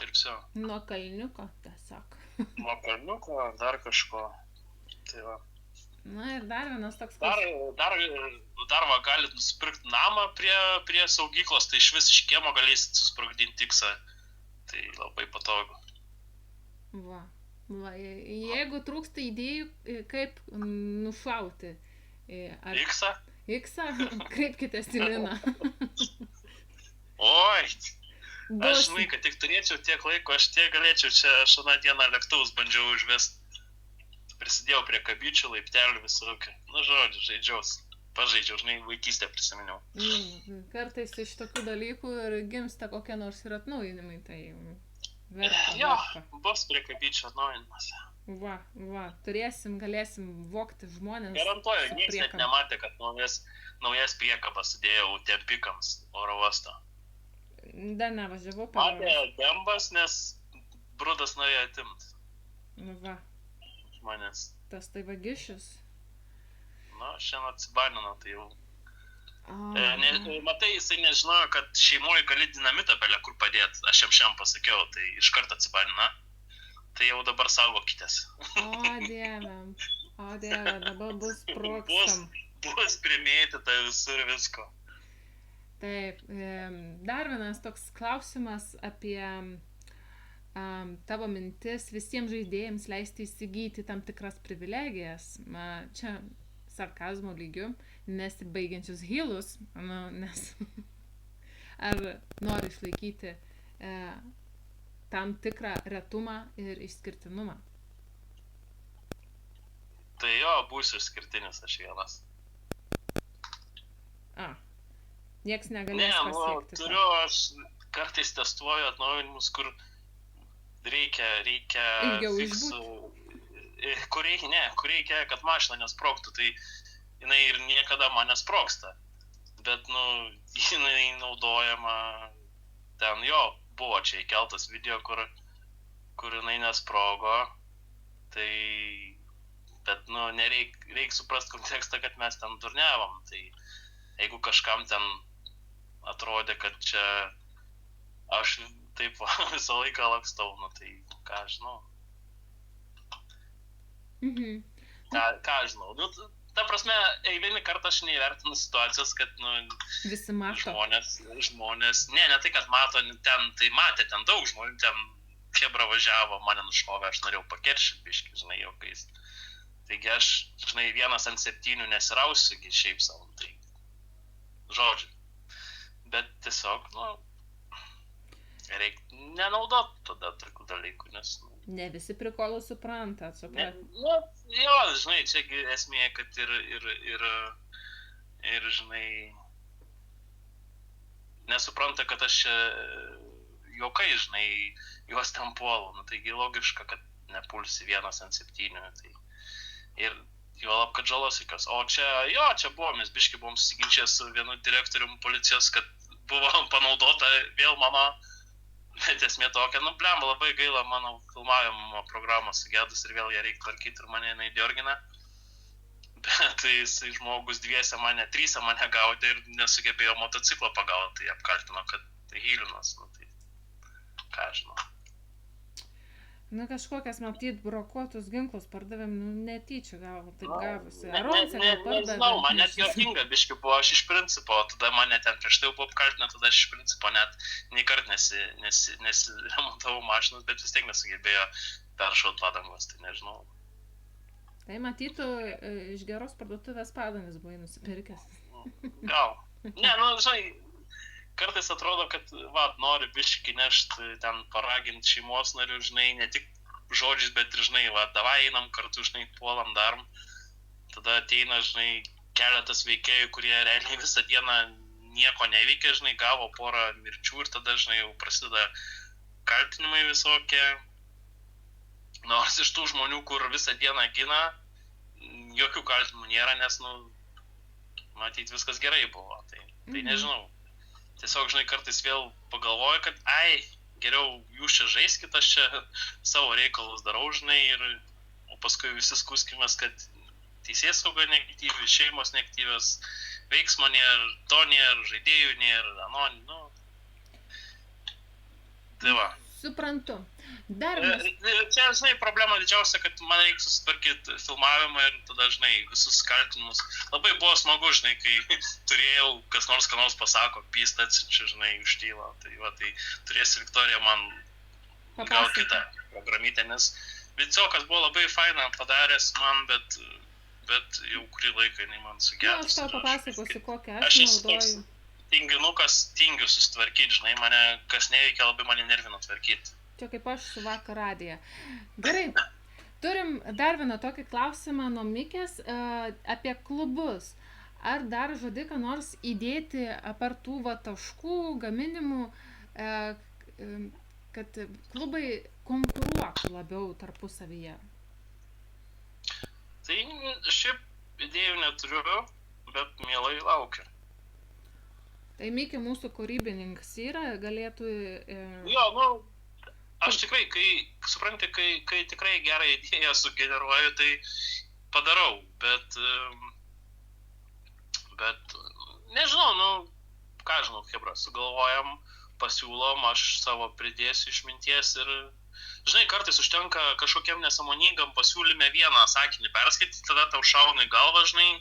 viso. Nuo kalniuko, tiesiog. Nuo kalniuko, dar kažko. Tai va. Na ir dar vienas toks Dar va, galit nusipirkti namą prie saugyklos, tai iš vis iš kiemo galėsit susprogdinti tiksą. Tai labai patogu. Va, jeigu trūksta idėjų, kaip nušauti. Iksą? Iksą? Kreipkitės į Liną. Oi, aš žinai, kad tik turėčiau tiek laiko, aš tiek galėčiau čia šiandien dieną lėktuvus bandžiau užvesti. Prisidėjau prie kabyčių, laiptelių visokių. Nu, žodžiu, pažaidžiau, žinai, vaikystę prisiminiau. Kartais iš tokių dalykų ir gimsta kokie nors ir atnaujinimai, tai Jo, bus prie kabyčių atnaujinimas. Va, galėsim vogti žmonės. Garantuoju, niekas net nematė, kad naujas priekabas sudėjau tempikams oro uosto. Dar nevažiavau per Matė dembas, nes brudas norėjo atimt. Va. Manęs. Tas tai vagišius. Na, šiandien atsibanino, tai jau. Matai, jisai nežinojo, kad šeimoje gali dinamitą belę kur padėti. Aš jam pasakiau, tai iš karto atsibanina. Tai jau dabar saugokitės. O dieve, dabar bus sprogstam. Bus primėtyta visur visko. Taip, dar vienas toks klausimas apie tavo mintis visiems žaidėjams leisti įsigyti tam tikras privilegijas, čia sarkazmo lygiu, nesibaigiančius healus, nes ar nori išlaikyti tam tikrą retumą ir išskirtinumą? Tai jo, būsiu išskirtinis aš vienas. Nieks negalės pasiekti. Turiu, aš kartais testuoju atnaujinimus, kur reikia ilgiau išbūti. Kur reikia, kad mašina nesprogtų, tai jinai ir niekada man nesprogsta. Bet, nu, jinai naudojama, ten jo, buvo čia įkeltas video, kur jinai nesprogo, tai, bet, nu, reik suprast kontekstą, kad mes ten durniavom, tai jeigu kažkam ten atrodė, kad čia aš taip visą laiką lakstau, nu tai ką žinau. Ką žinau. Nu, ta prasme, eilinį kartą aš neįvertinu situacijos, kad, nu, visi mato. Žmonės, ne tai, kad mato, ten, tai matė ten daug žmonių, ten chebra važiavo, mane nušovė, aš norėjau pakeršyti biškį, žinai, juokais. Taigi aš, žinai, 1/7 nesirausiu, šiaip savo, tai žodžiu. Bet tiesiog, nu, reikia nenaudot tada tokių dalykų, nes, nu, Ne visi prikolų supranta, suprat. Nu, jo, žinai, čia esmė, kad ir žinai, nesupranta, kad aš čia juokai, žinai, juos ten puolu. Nu, taigi logiška, kad nepulsi 1-7. Tai. Ir juolab, kad žalosikas. O čia, jo, čia buvo, mes biškai buvom susiginčę su vienu direktorium policijos, kad buvo panaudota vėl mano, bet esmė tokia, nu, blemba, labai gaila, mano filmavimo programą sugedus ir vėl ją reikia tvarkyti ir mane jinai diorgina. Bet tai jisai žmogus 2 mane, 3 mane gaudė ir nesugebėjo motociklą pagauti, tai apkaltino, kad tai Hylinas, nu, tai ką žinau. Nu, kažkokias matyt brokuotus ginklus pardavėm, nu, netyčia gal, taip gavosi. Nežinau, man net juokinga biškai buvo, aš iš principo, tada mane ten prieš tai buvo apkaltinę, tada aš iš principo net nei kart nesiremontavau mašinas, bet vis tiek nesugebėjo peršaut padangos, tai nežinau. Tai matytų, iš geros parduotuvės padangas buvai nusipirkęs. Gal. Ne, nu, žinai, kartais atrodo, kad, nori biškai nešti ten paraginti šeimos narių, žinai, ne tik žodžiais, bet ir, žinai, davai einam kartu, žinai, puolam darom. Tada ateina, žinai, keletas veikėjų, kurie realiai visą dieną nieko neveikia, žinai, gavo porą mirčių ir tada, žinai, jau prasideda kaltinimai visokie. Nors iš tų žmonių, kur visą dieną gina, jokių kaltinimų nėra, nes, nu, matyt, viskas gerai buvo. Tai nežinau. Tiesiog, žinai, kartais vėl pagalvoju, kad, geriau jūs čia žaiskit, aš čia savo reikalus darau, žinai, o paskui visi skuskimės, kad teisėsauga neaktyvi, šeimos neaktyvios, veiksmo nėra, to nėra, žaidėjų nėra, nu. Tai va. Suprantu. Čia, žinai, problema didžiausia, kad man reikia susitvarkyti filmavimą ir tada, žinai, visus kaltinimus. Labai buvo smagu, žinai, kai turėjau, kas nors pasako, pystą atsičiu, žinai, užtyla. Tai va, tai turės Viktorija man gal kitą programytę, nes Viciokas buvo labai faina padaręs man, bet jau kurį laiką jinai man sugedus. Aš tau papasakosiu, kokią aš naudoju. Tinginukas, tingiu susitvarkyti, žinai, mane, kas neveikia, labai mane nervino tvarkyti. Čia kaip aš su vakar radija. Gerai, turim dar vieną tokį klausimą nuo Mikės apie klubus. Ar dar žadi ką nors įdėti apart tų taškų, gaminimų, kad klubai konkuruotų labiau tarpusavyje? Tai šiaip idėjų neturiu, bet mielai laukiu. Tai Mikė mūsų kūrybininkas yra, galėtų... Jo, nu, aš tikrai, kai tikrai gerą idėją sugeneruoju, tai padarau, bet nežinau, nu, ką žinau, chebra, sugalvojam, pasiūlom, aš savo pridėsiu išminties ir, žinai, kartais užtenka kažkokiam nesąmoningam pasiūlyme vieną sakinį perskaityti, tada tau šauna į galvą, žinai,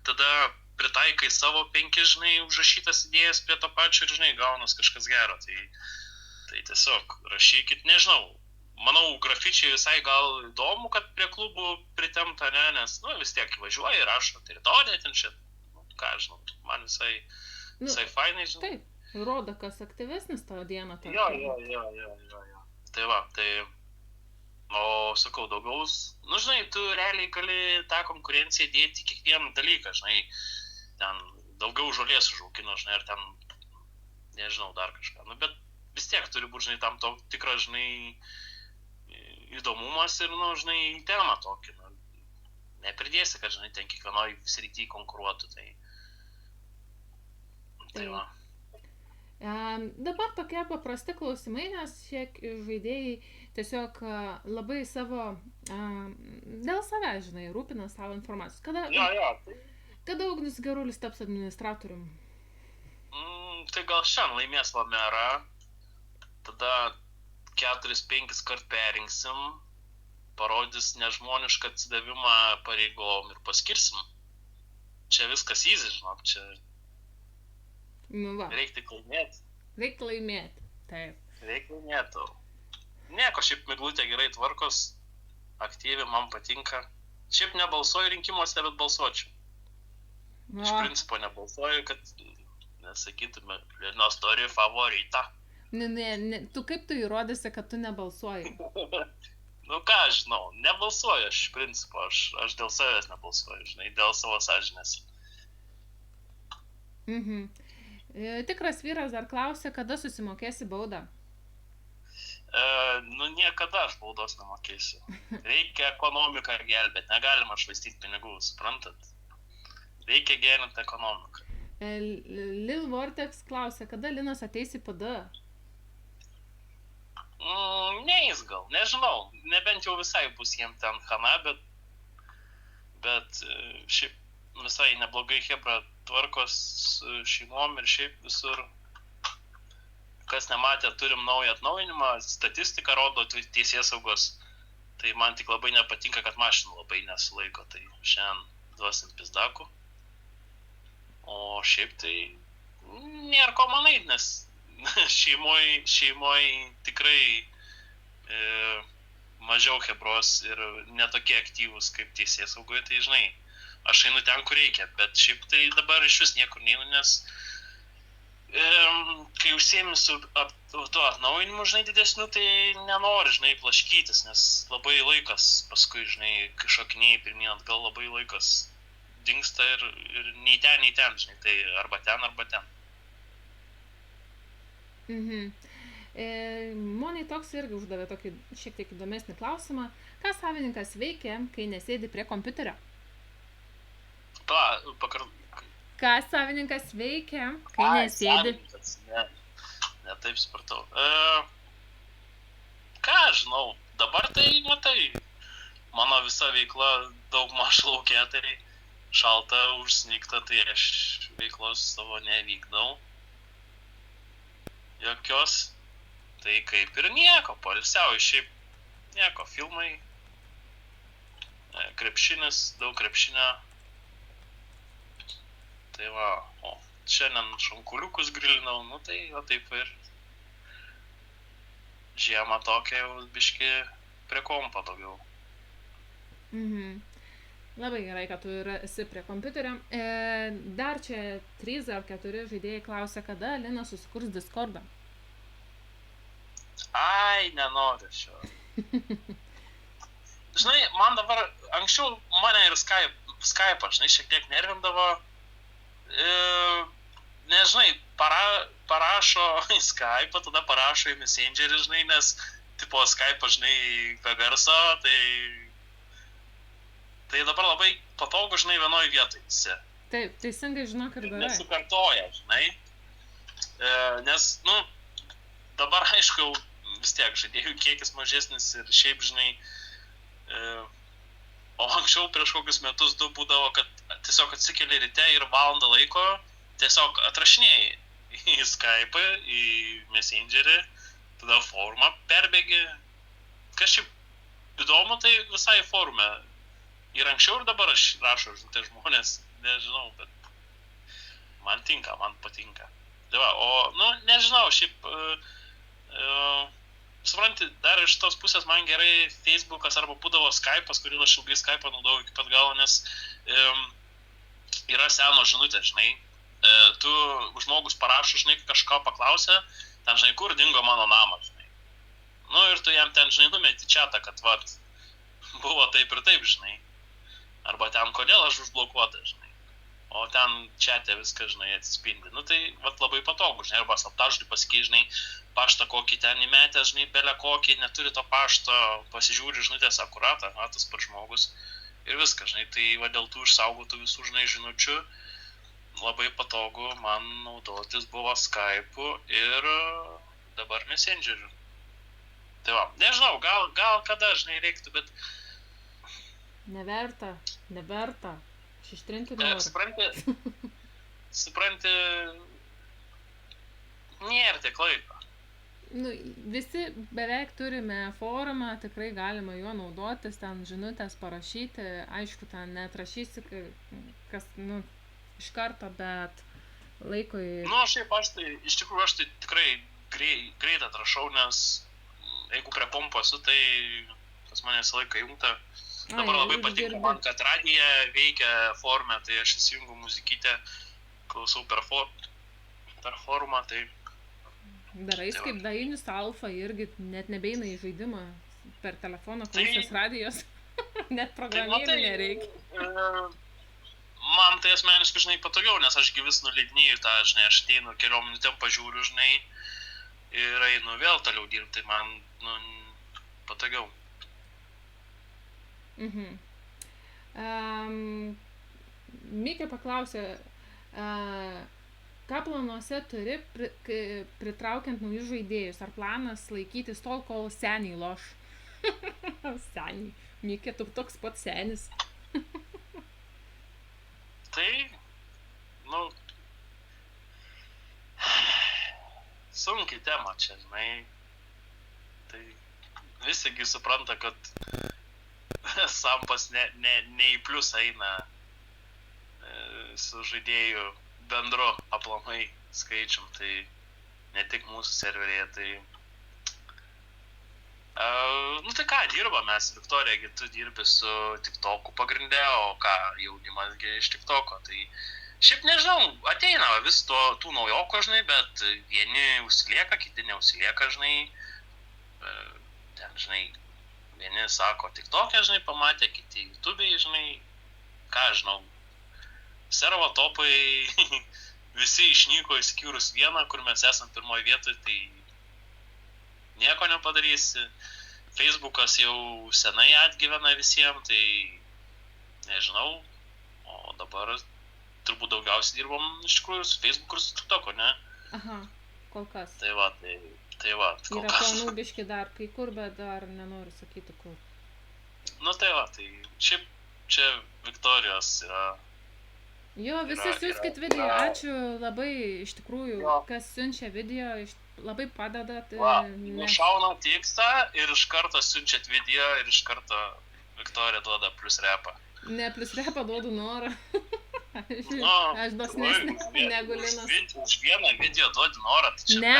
tada pritaikai savo 5, žinai, užrašytas idėjas prie to pačio ir, žinai, gaunas kažkas gero. Tai tiesiog rašykit, nežinau. Manau, grafičiai visai gal įdomu, kad prie klubų pritemta, ne, nes, nu, vis tiek važiuoja ir rašo teritoriją, ten čia, nu, ką žinau, man visai fainai, žinai. Taip, rodo, kas aktyvesnis tavo dieną. Jo. Tai va, sakau, daugiau, nu, žinai, tu realiai gali tą konkurenciją dėti kiekvieną dalyką, žinai, ten daugiau žolės užaugino, žinai, ir ten, nežinau, dar kažką, nu, bet vis tiek turi būti, žinai, tam tikras, žinai, įdomumas ir, nu, žinai, temą tokį, nu, nepridėsi, kad, žinai, ten kiekvienoj srity konkuruotų, tai va. Dabar tokie paprasti klausimai, nes šiek žaidėjai tiesiog labai savo, dėl savęs, žinai, rūpina savo informacijos. Kada Ugnius Gerulis taps administratorium? Tai gal šiandien laimės va merą, tada 4-5 kart perinksim, parodys nežmonišką atsidavimą pareigom ir paskirsim. Čia viskas easy, žinok, čia... Nu va. Reikia tik laimėti. Reikia laimėti, taip. Reikia laimėti. Nieko, šiaip Miglutė gerai tvarkos, aktyvi, man patinka. Šiaip nebalsuoju rinkimuose, bet balsuočiau. Iš principo nebalsuoju, kad nesakytume, Linos turi favoritą. Ne, tu kaip tu įrodysi, kad tu nebalsuoji? Nu ką, žinau, nebalsuoju aš, iš principo, aš dėl savęs nebalsuoju, žinai, dėl savo sąžinės. Tikras vyras dar klausė, kada susimokėsi baudą. Nu niekada aš baudos nemokėsiu. Reikia ekonomiką gelbėti, negalima švaistyti pinigų, suprantat? Reikia gerinti ekonomiką. Lil Vortex klausė, kada Linas ateis į PD? Neis gal, nežinau, nebent jau visai bus jiem ten hana, bet šiaip visai neblogai hebra tvarkos šeimom ir šiaip visur. Kas nematė, turim naują atnaujinimą, statistika rodo teisėsaugos, tai man tik labai nepatinka, kad mašinų labai nesulaiko, tai šiandien duosim pizdakų. O šiaip tai nėra ko manai, nes šeimoj tikrai mažiau hebros ir netokie aktyvūs kaip teisėsaugoje, tai žinai, aš einu ten, kur reikia, bet šiaip tai dabar iš vis niekur neinu, nes kai užsiemi su tuo atnaujinimu, žinai, didesniu, tai nenori, žinai, plaškytis, nes labai laikas paskui, žinai, kai šokinėjai pirmyn atgal, labai laikas dingsta ir nei ten, žinai, tai arba ten. Monai toks irgi uždavė tokį šiek tiek įdomesnį klausimą. Ką savininkas veikia, kai nesėdi prie kompiuterio? Ką savininkas veikia, kai nesėdi? Ne taip supratau. Ką žinau, dabar tai matai, mano visa veikla daugmaž laukia, tai šalta, užsnigta, tai aš veiklos savo nevykdau. Jokios, tai kaip ir nieko, poilsiauju, šiaip nieko, filmai, krepšinis, daug krepšinio. Tai va, o šiandien šonkuliukus grilinau, nu tai va taip ir žiemą tokia jau biški prie kompo daugiau. Labai gerai, kad tu esi prie kompiuterio. Dar čia 3 ar 4 žaidėjai klausia, kada Linas susikurs Discordą. Ai, nenoriu šio. Žinai, man dabar, anksčiau mane ir Skype, žinai, šiek tiek nervindavo. Nežinai, parašo į Skype, tada parašo į Messengerį, žinai, nes tipo Skype, žinai, be garso, tai dabar labai patogu, žinai, vienoj vietoj visi. Taip, teisingai žinok ir darai. Nesukartoja, žinai, nes, nu, dabar aišku, vis tiek žaidėjų kiekis mažesnis ir šiaip, žinai, o anksčiau prieš kokius metus 2 būdavo, kad tiesiog atsikeli ryte ir valandą laiko tiesiog atrašinėjai į Skype, į Messengerį, tada forumą perbėgi. Kažkaip įdomu, tai visai forume. Ir anksčiau ir dabar aš rašau, žinai, žmonės, nežinau, bet man tinka, man patinka. Tai va, o, nu, nežinau, šiaip, supranti, dar iš tos pusės man gerai Facebookas arba būdavo Skype'as, kurį aš ilgai Skype'ą naudojau iki pat galo, nes yra senos žinutės, žinai. Tu žmogus parašo, žinai, kažką paklausė, ten, žinai, kur dingo mano namas, žinai. Nu ir tu jam ten, žinai, numeti čiatą, kad, vat, buvo taip ir taip, žinai. Arba ten, kodėl aš užblokuota, žinai. O ten čiate viską, žinai, atsispindi. Nu tai, vat, labai patogu, žinai, arba slaptažodį pasikei, žinai, paštą kokį ten įmetę, žinai, belę kokį, neturi to pašto, pasižiūri žinutės akuratą, tas pats žmogus ir viskas, žinai, tai va dėl tų išsaugotų visų, žinai, žinučių labai patogu man naudotis buvo Skype'u ir dabar Messengeriu. Tai va, nežinau, gal kada, žinai, reiktų, bet... Neverta, aš ištrinti noriu. Supranti, nėra tiek laiko. Nu, visi beveik turime forumą, tikrai galima juo naudotis, ten žinutės parašyti, aišku, ten neatrašysi, kas, nu, iš karto, bet laikui... Nu, šiaip aš tai, iš tikrųjų, aš tai tikrai greit atrašau, nes jeigu prie kompo esu, tai pas mane visą laiką įjungta. Dabar labai patinka man, kad radija veikia forume, tai aš įsijungu muzikytę, klausau per forumą, tai... Darais kaip Dainis Alfa irgi net nebeina į žaidimą, per telefoną klausės radijos, net programėlių nereikia. Man tai asmeniškai, žinai, patogiau, nes aš vis nuleidinėjau tą, žinai, aš ateinu keliom minutėm pažiūriu, žinai, ir einu vėl toliau dirbti, tai man, patogiau. Mikė paklausė, ką planuose turi pritraukiant naujus žaidėjus? Ar planas laikytis tol, kol seniai loš? Seniai. Mikė, tu toks pat senis. Tai, sunkiai tema čia, žinai. Tai visigi supranta, kad sampas ne į pliusą eina su žaidėjų bendru aplamai skaičium, tai ne tik mūsų serverėje, tai... Tai ką, dirbam mes, Viktorija, tu dirbi su TikTok'u pagrinde, o ką, jaunimas iš TikTok'o, tai šiaip nežinau, ateina vis tų naujokų, žinai, bet vieni užsilieka, kiti neužsilieka, žinai, ten, žinai, vieni sako TikTok'e, žinai, pamatė, kiti YouTube'ai, žinai, ką, žinau, servo topai visi išnyko išskyrus vieną, kur mes esam pirmoje vietoje, tai nieko nepadarysi. Facebookas jau senai atgyvena visiems, tai nežinau, o dabar turbūt daugiausiai dirbom iš tikrųjų su Facebooku ir su TikTok'u, ne? Aha, kol kas. Tai va, kol yra kas. Yra planų biški dar kai kur, bet dar nenoriu sakyti kur. Tai va, tai šiaip čia Viktorijos yra. Jo, visi siūskit video, ačiū labai, iš tikrųjų, kas siunčia video, labai padedat. Nušauna tikstą ir iš karto siunčiat video ir iš karto Viktorija duoda plus repą. Ne, plus repą duodu norą. Aš dosnesnė negu Linas. Už vieną video duodi norą, tai čia ne,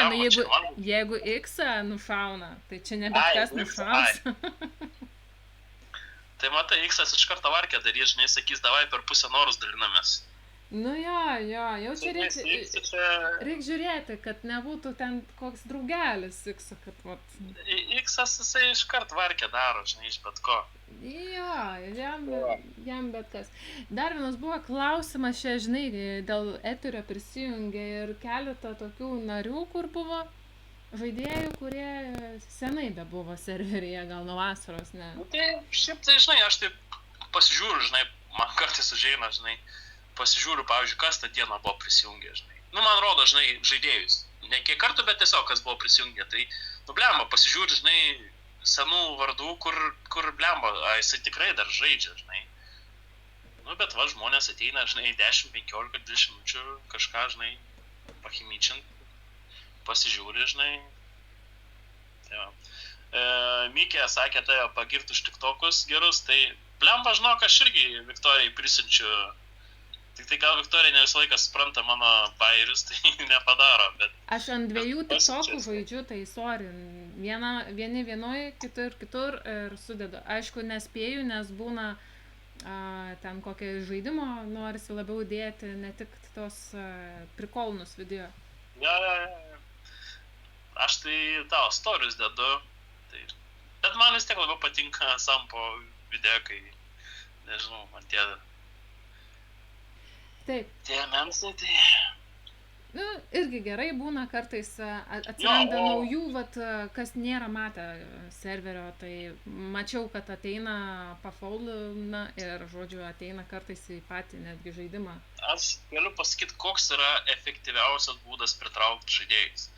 jeigu X-ą nušauna, tai čia ne bet kas nušaus. Tai matai, X-as iš karto varkę darys, žinai, sakys, davai per pusę norus dalinamės. Jo, jau čia reik žiūrėti, kad nebūtų ten koks draugelis X-o, kad vat... X-as jisai iš karto varkę daro, žinai, iš bet ko. Jo, jam bet kas. Dar vienas buvo klausimas čia, žinai, dėl eterio prisijungė ir keletą tokių narių, kur buvo žaidėjų, kurie senai bebuvo serveryje, gal nuo vasaros, ne? Tai šiaip, tai žinai, aš taip pasižiūriu, žinai, man kartais užeina, žinai, pasižiūriu, pavyzdžiui, kas tą dieną buvo prisijungę, žinai. Man rodo, žinai, žaidėjus. Ne kiek kartų, bet tiesiog kas buvo prisijungę. Tai, blemba, pasižiūriu, žinai, senų vardų, kur blemba, jisai tikrai dar žaidžia, žinai. Bet va, žmonės ateina, žinai, 10, 15, 20 minučių kažką, žinai, pachimyčiant. Pasižiūri, žinai. Mikė sakė, tai pagirti už TikTokus gerus, tai blemba, žinok, aš irgi Viktorijai prisiunčiu. Tik tai gal Viktorija ne visą laiką supranta mano bairius, tai nepadaro, bet... Aš ant 2 TikTokų žaidžiu, tai sorry. Vieni vienoj, kitur ir sudedu. Aišku, nespėju, nes būna ten kokią žaidimo norisi labiau dėti, ne tik tos prikolnus video. Ja. Aš tai tavo stories dedu, bet man vis tiek labiau patinka sampo video, kai, nežinau, man tie memsai, tai... Irgi gerai būna kartais atsiranda naujų, kas nėra matę serverio, tai mačiau, kad ateina pafaulina ir, žodžiu, ateina kartais į patį netgi žaidimą. Aš galiu pasakyti, koks yra efektyviausias būdas pritraukti žaidėjus.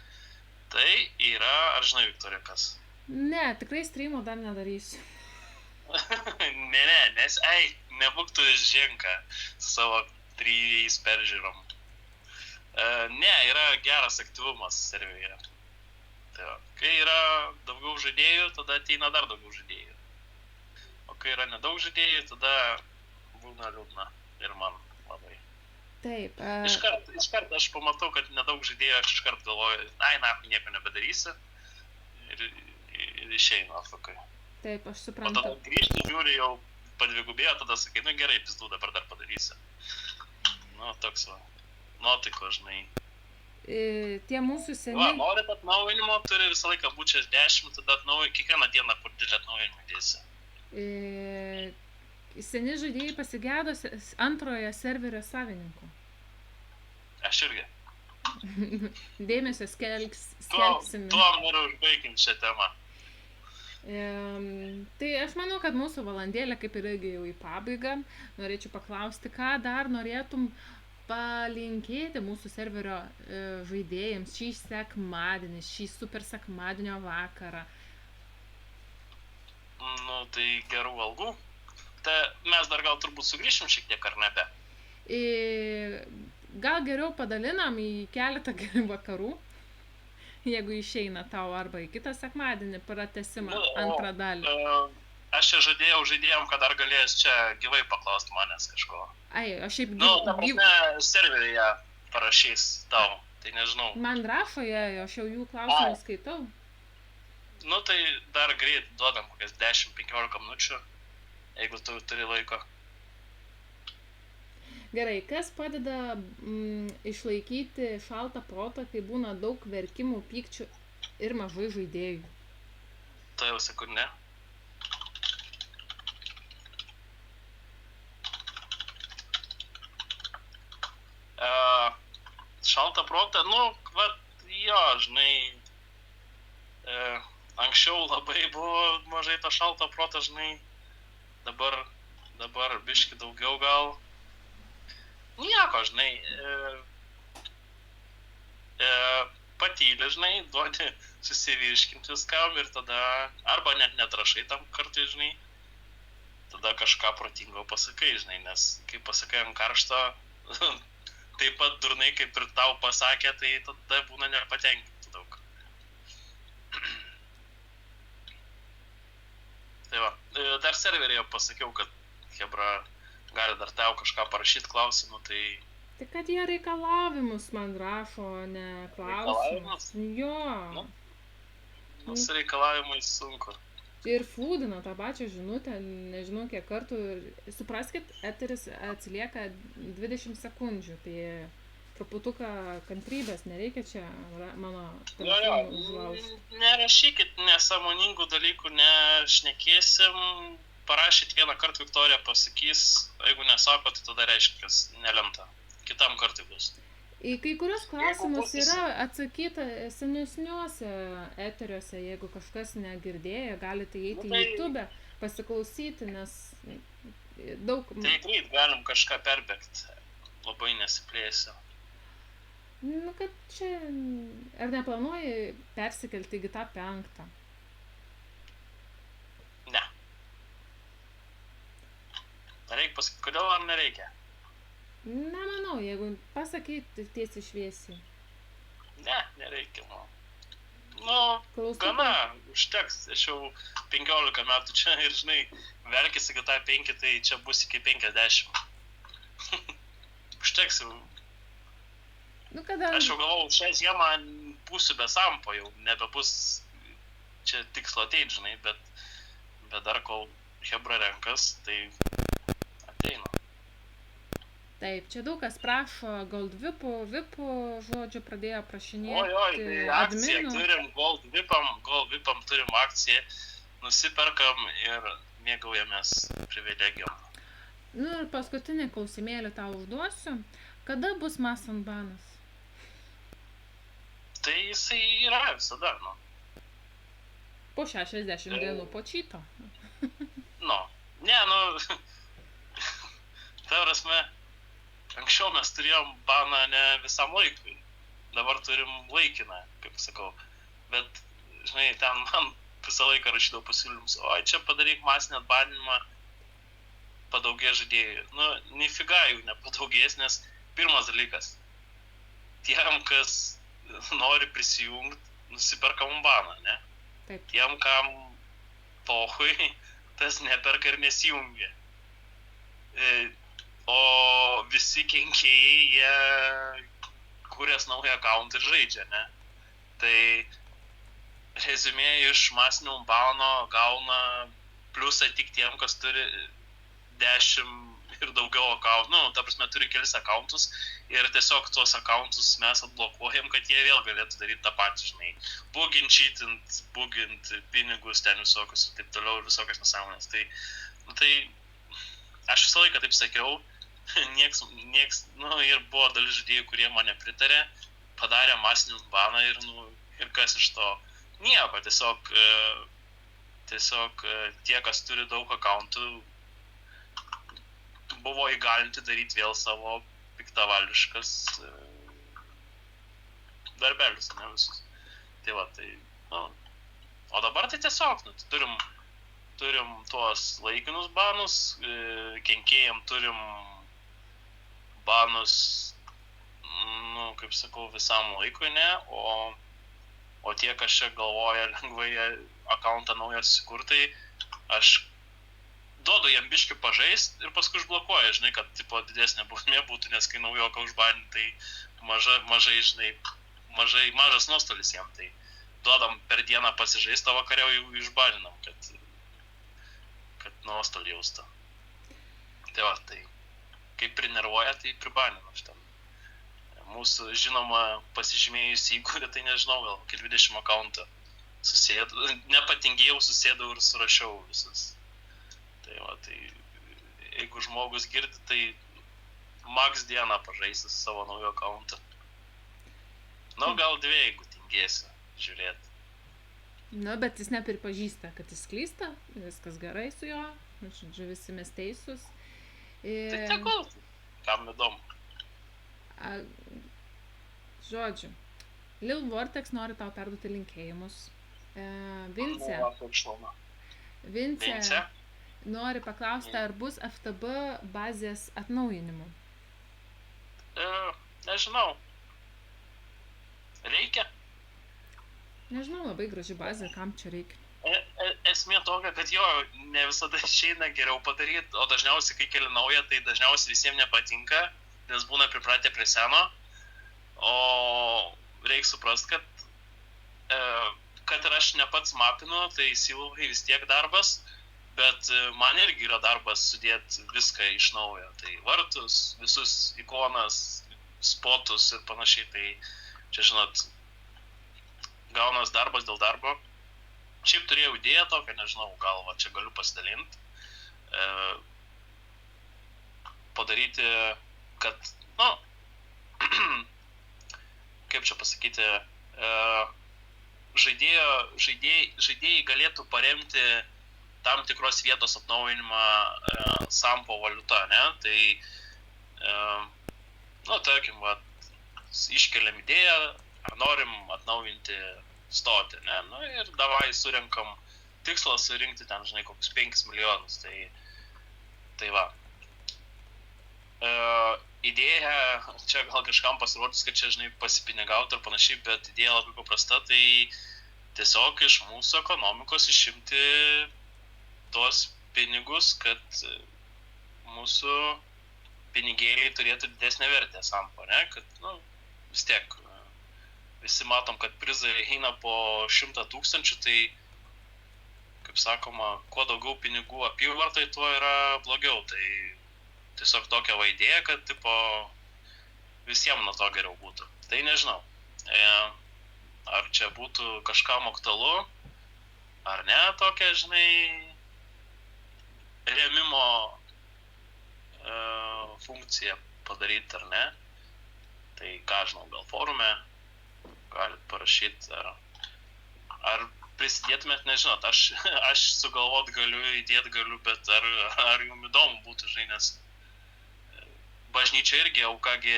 Tai yra, ar žinai, Viktorija, kas? Ne, tikrai streamo dar nedarysiu. Nes, nebūk tu ženka su savo 3 peržiūrom. Ne, yra geras aktyvumas serveryje. Tai kai yra daugiau žaidėjų, tada ateina dar daugiau žaidėjų. O kai yra nedaug žaidėjų, tada būna liūdna ir man labai. Taip. Iškart aš pamatau, kad nedaug žaidėjų, aš iškart galvoju, nieko nebedarysi ir išeinu atsakai. Taip, aš suprantu. O tada grįžti, žiūri, jau padvigubėjo, tada sakai, gerai, pizdu, dabar dar padarysi. Toks va, nuotaiko, žinai. Tie mūsų seniai... Norit atnaujinimo, turi visą laiką būti 60, tada atnaujinti kiekvieną dieną, kur dėl atnaujinimų dėsi. Seni žaidėjai pasigėdo antrojo serverio savininko. Aš irgi. Dėmesio skelbsime. Tuo noriu užbaiginti šią temą. Tai aš manau, kad mūsų valandėlė kaip ir irgi jau į pabaigą. Norėčiau paklausti, ką dar norėtum palinkėti mūsų serverio žaidėjams šį sekmadienį, šį super sekmadienio vakarą. Nu, tai gerų algų. Tai mes dar gal turbūt sugrįšim šiek tiek, ar nebe? Gal geriau padalinam į keletą vakarų, jeigu išeina tau, arba į kitą sekmadienį pratęsimą antrą dalį. Aš čia žadėjau žaidėjom, kad dar galės čia gyvai paklausti manęs kažko. Ai, aš šiaip ta prasme, serveryje parašys tau, tai nežinau. Man rašo jie, aš jau jų klausimus skaitau. Nu, tai dar greit duodam kokias 10-15 minučių, jeigu tu turi laiko. Gerai, kas padeda išlaikyti šaltą protą, kai būna daug verkimų, pykčių ir mažai žaidėjų? Tai jau sekundė. Šaltą protą, jo, žinai, anksčiau labai buvo mažai to šalto proto, žinai, dabar biški daugiau gal. Nieko, žinai, patyli, žinai, duodi susivirškinti viskam ir tada, arba net netrašai tam kartai, žinai, tada kažką protingo pasakai, žinai, nes kai pasakai ant karšto, taip pat durnai, kaip ir tau pasakė, tai tada būna nepatenkinti daug. Tai va, dar serveryje pasakiau, kad Hebra gali dar tau kažką parašyti klausimų, tai... Tai kad jie reikalavimus man rašo, ne klausimus. Jo. Su reikalavimais sunku. Ir flūdina tą pačią žinutę, nežinau kiek kartų. Supraskit, eteris atsilieka 20 sekundžių, tai truputuką kantrybės nereikia čia mano telefonų užlaužti. Nerašykit nesąmoningų dalykų, nešnekėsim. Parašyt vieną kartą Viktorija pasakys, jeigu nesako, tai tada reiškia, kas nelemta. Kitam kartui bus. Į kai kurios klausimus yra atsakyta senesniuose eteriuose, jeigu kažkas negirdėjo, galite įeiti į YouTube, pasiklausyti, nes daug... Tai greit galim kažką perbėgti, labai nesiplėsiu. Nu, kad čia... Ar neplanuoji persikelti į GTA 5? Ne. Reikia pasakyti, kodėl ar nereikia? Nemanau, jeigu pasakyti tiesiai šviesiai. Ne, nereikia, gana, užteks, aš jau 15 metų čia ir, žinai, verkėsi GTA 5, tai čia bus iki 50. Užteks jau. Aš jau galvau, šią žiemą būsiu be sampo, jau nebebus čia tikslo ateit, žinai, bet dar kol Hebra renkas, tai ateina. Taip, čia daug kas prašo Gold VIP, žodžiu, pradėjo prašinėti tai akciją turim, Gold VIPam turim akciją, nusiperkam ir mėgaujamės privilegijom. Nu ir paskutinį klausimėlį tau užduosiu. Kada bus Masanbanas? Tai jisai yra visada, Po 60 dienų po čito. Ta prasme, anksčiau mes turėjom baną ne visam laikui, dabar turim laikiną, kaip sakau, bet, žinai, ten man visą laiką rašydavo pasiūlymus, čia padaryk masinį atbaninimą, padaugės žaidėjų. Nifiga jų nepadaugės, nes pirmas dalykas, tiem, kas nori prisijungti, nusiperka baną, ne? Taip. Tiem, kam pohui, tas neperka ir nesijungia. O visi kenkėjai, jie kūrės naują account ir žaidžia, ne? Tai rezumė iš masinio bano gauna pliusą tik tiem, kas turi 10 ir daugiau akauntų, nu, ta prasme, turi kelis akauntus ir tiesiog tuos akauntus mes atblokuojam, kad jie vėl galėtų daryti tą patį, žinai, bugint pinigus ten visokius ir taip toliau ir visokias nesąmonės. Tai aš visą laiką taip sakiau, nieks, nu, ir buvo dalis žaidėjų, kurie mane pritarė, padarė masinį baną ir, nu, ir kas iš to? Nieko, tiesiog tie, kas turi daug akauntų, buvo įgalinti daryti vėl savo piktavališkas darbelius, ne visus. Tai va, tai, nu, o dabar tai tiesiog, nu, turim tuos laikinus banus, kenkėjam turim banus, nu, kaip sakau, visam laikui, ne, o tie, kas čia galvoja lengvai akauntą naują susikurtai, aš duodu jam biškį pažaist ir paskui užblokuoju, žinai, kad tipo didesnė bausmė būtų, nes kai naujoką užbanį, tai mažai, žinai, mažas nuostolis jam, tai duodam per dieną pasižaist, o vakare jau išbaninam, kad nuostolį jaustą. Tai va, tai kaip prinervuoja, tai pribaninam šitą. Mūsų, žinoma, pasižymėjus įgūdį, tai nežinau, gal iki 20 akauntą susėdau, nepatingėjau, susėdau ir surašiau visus. Tai va, tai jeigu žmogus girdi, tai max dieną pažaisi su savo naujo akauntą. Nu, gal 2, jeigu tingėsi žiūrėti. Nu, bet jis nepripažįsta, kad jis klysta, viskas gerai su juo, žodžiu, visi mes teisūs. Tai tegul, kam įdomu. Žodžiu, Lil Vortex nori tau perduoti linkėjimus. Vince nori paklausti, ar bus FTB bazės atnaujinimu. Nežinau. Reikia? Nežinau, labai graži bazė, kam čia reikia. Esmė tokia, kad jo, ne visada išeina geriau padaryti, o dažniausiai, kai keli naują, tai dažniausiai visiems nepatinka, nes būna pripratę prie seno, o reikia suprasti, kad ir aš ne pats mapinu, tai Silvai vis tiek darbas, bet man irgi yra darbas sudėti viską iš naujo, tai vartus, visus ikonas, spotus ir panašiai, tai čia, žinot, gaunas darbas dėl darbo. Šiaip turėjau idėją tokią, nežinau, gal va čia galiu pasidalinti, padaryti, kad, nu, kaip čia pasakyti, žaidėjai galėtų paremti tam tikros vietos atnaujinimą sampo valiuta, ne? Tai, nu, tarkim, va, iškeliam idėją, ar norim atnaujinti stoti, ne? Nu, ir davai surenkam tikslą surinkti ten, žinai, kokius 5 milijonus, tai va. Idėja, čia gal kažkam pasirodys, kad čia, žinai, pasipinigauti ar panašiai, bet idėja labai paprasta, tai tiesiog iš mūsų ekonomikos išimti tuos pinigus, kad mūsų pinigėliai turėtų didesnę vertę sampo, ne? Kad, nu, vis tiek, visi matom, kad prizai eina po 100 000, tai, kaip sakoma, kuo daugiau pinigų apyvartai, tuo yra blogiau, tai tiesiog tokia va idėja, kad, tipo, visiems nuo to geriau būtų. Tai nežinau, ar čia būtų kažkam aktualu, ar ne, tokia, žinai, rėmimo funkciją padaryti, ar ne. Tai ką žinau, gal forume galit parašyti, ar prisidėtumėt, nežinot, aš sugalvot galiu, įdėt galiu, bet ar jums įdomu būtų, žinai, nes bažnyčia irgi aukagi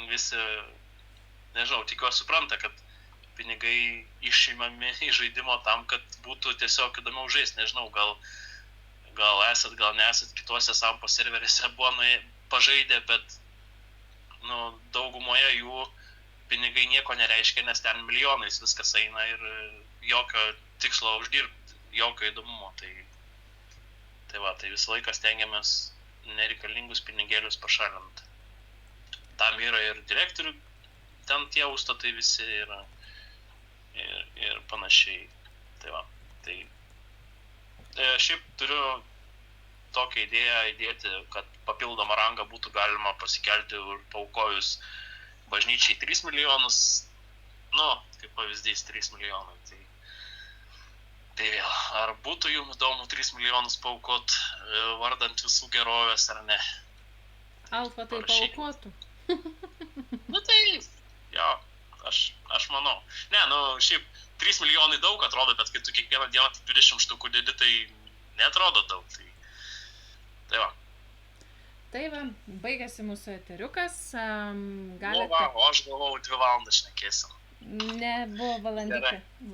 visi, nežinau, tikiuosi supranta, kad pinigai išimami iš žaidimo tam, kad būtų tiesiog įdomiau žaisti, nežinau, gal esat, gal nesat, kituose sampo serveriuose buvo pažaidę, bet, nu, daugumoje jų pinigai nieko nereiškia, nes ten milijonais viskas eina ir jokio tikslo uždirbti, jokio įdomumo. Tai va, tai visą laiką stengiamės nereikalingus pinigėlius pašalinti. Tam yra ir direktorių, ten tie užstatai visi yra ir panašiai. Tai va, tai šiaip turiu tokią idėją įdėti, kad papildomą rangą būtų galima pasikelti ir paaukojus bažnyčiai 3 milijonus, nu, kaip pavyzdys 3 milijonai. Tai vėl, ar būtų jums įdomu 3 milijonus paaukot vardant visų gerovės ar ne? Alfa tai paaukotų. Nu tai, jo, aš manau. Ne, nu, šiaip 3 milijonai daug atrodo, bet kai tu kiekvieną dieną 20 štukų dedi, tai neatrodo daug. Tai va. Tai va, baigėsi mūsų eteriukas. Nu va, o aš galvau 2 valandas šnekėsim. Ne, buvo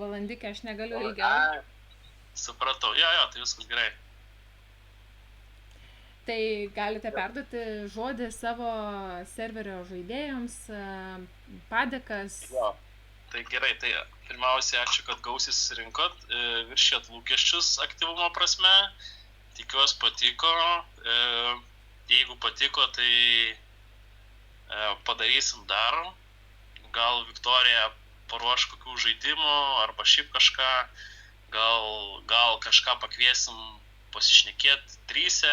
valandikė, aš negaliu ilgiau. Supratau, jo, tai viskas gerai. Tai galite perduoti žodį savo serverio žaidėjams, padėkas. Jo, tai gerai, tai pirmiausia, ačiū, kad gausiai susirinkot, viršėt lūkesčius aktyvumo prasme, tikiuosi patiko, jeigu patiko, tai padarysim dar, gal Viktorija paruoš kokių žaidimų, arba šiaip kažką, gal kažką pakviesim pasišnekėti 3,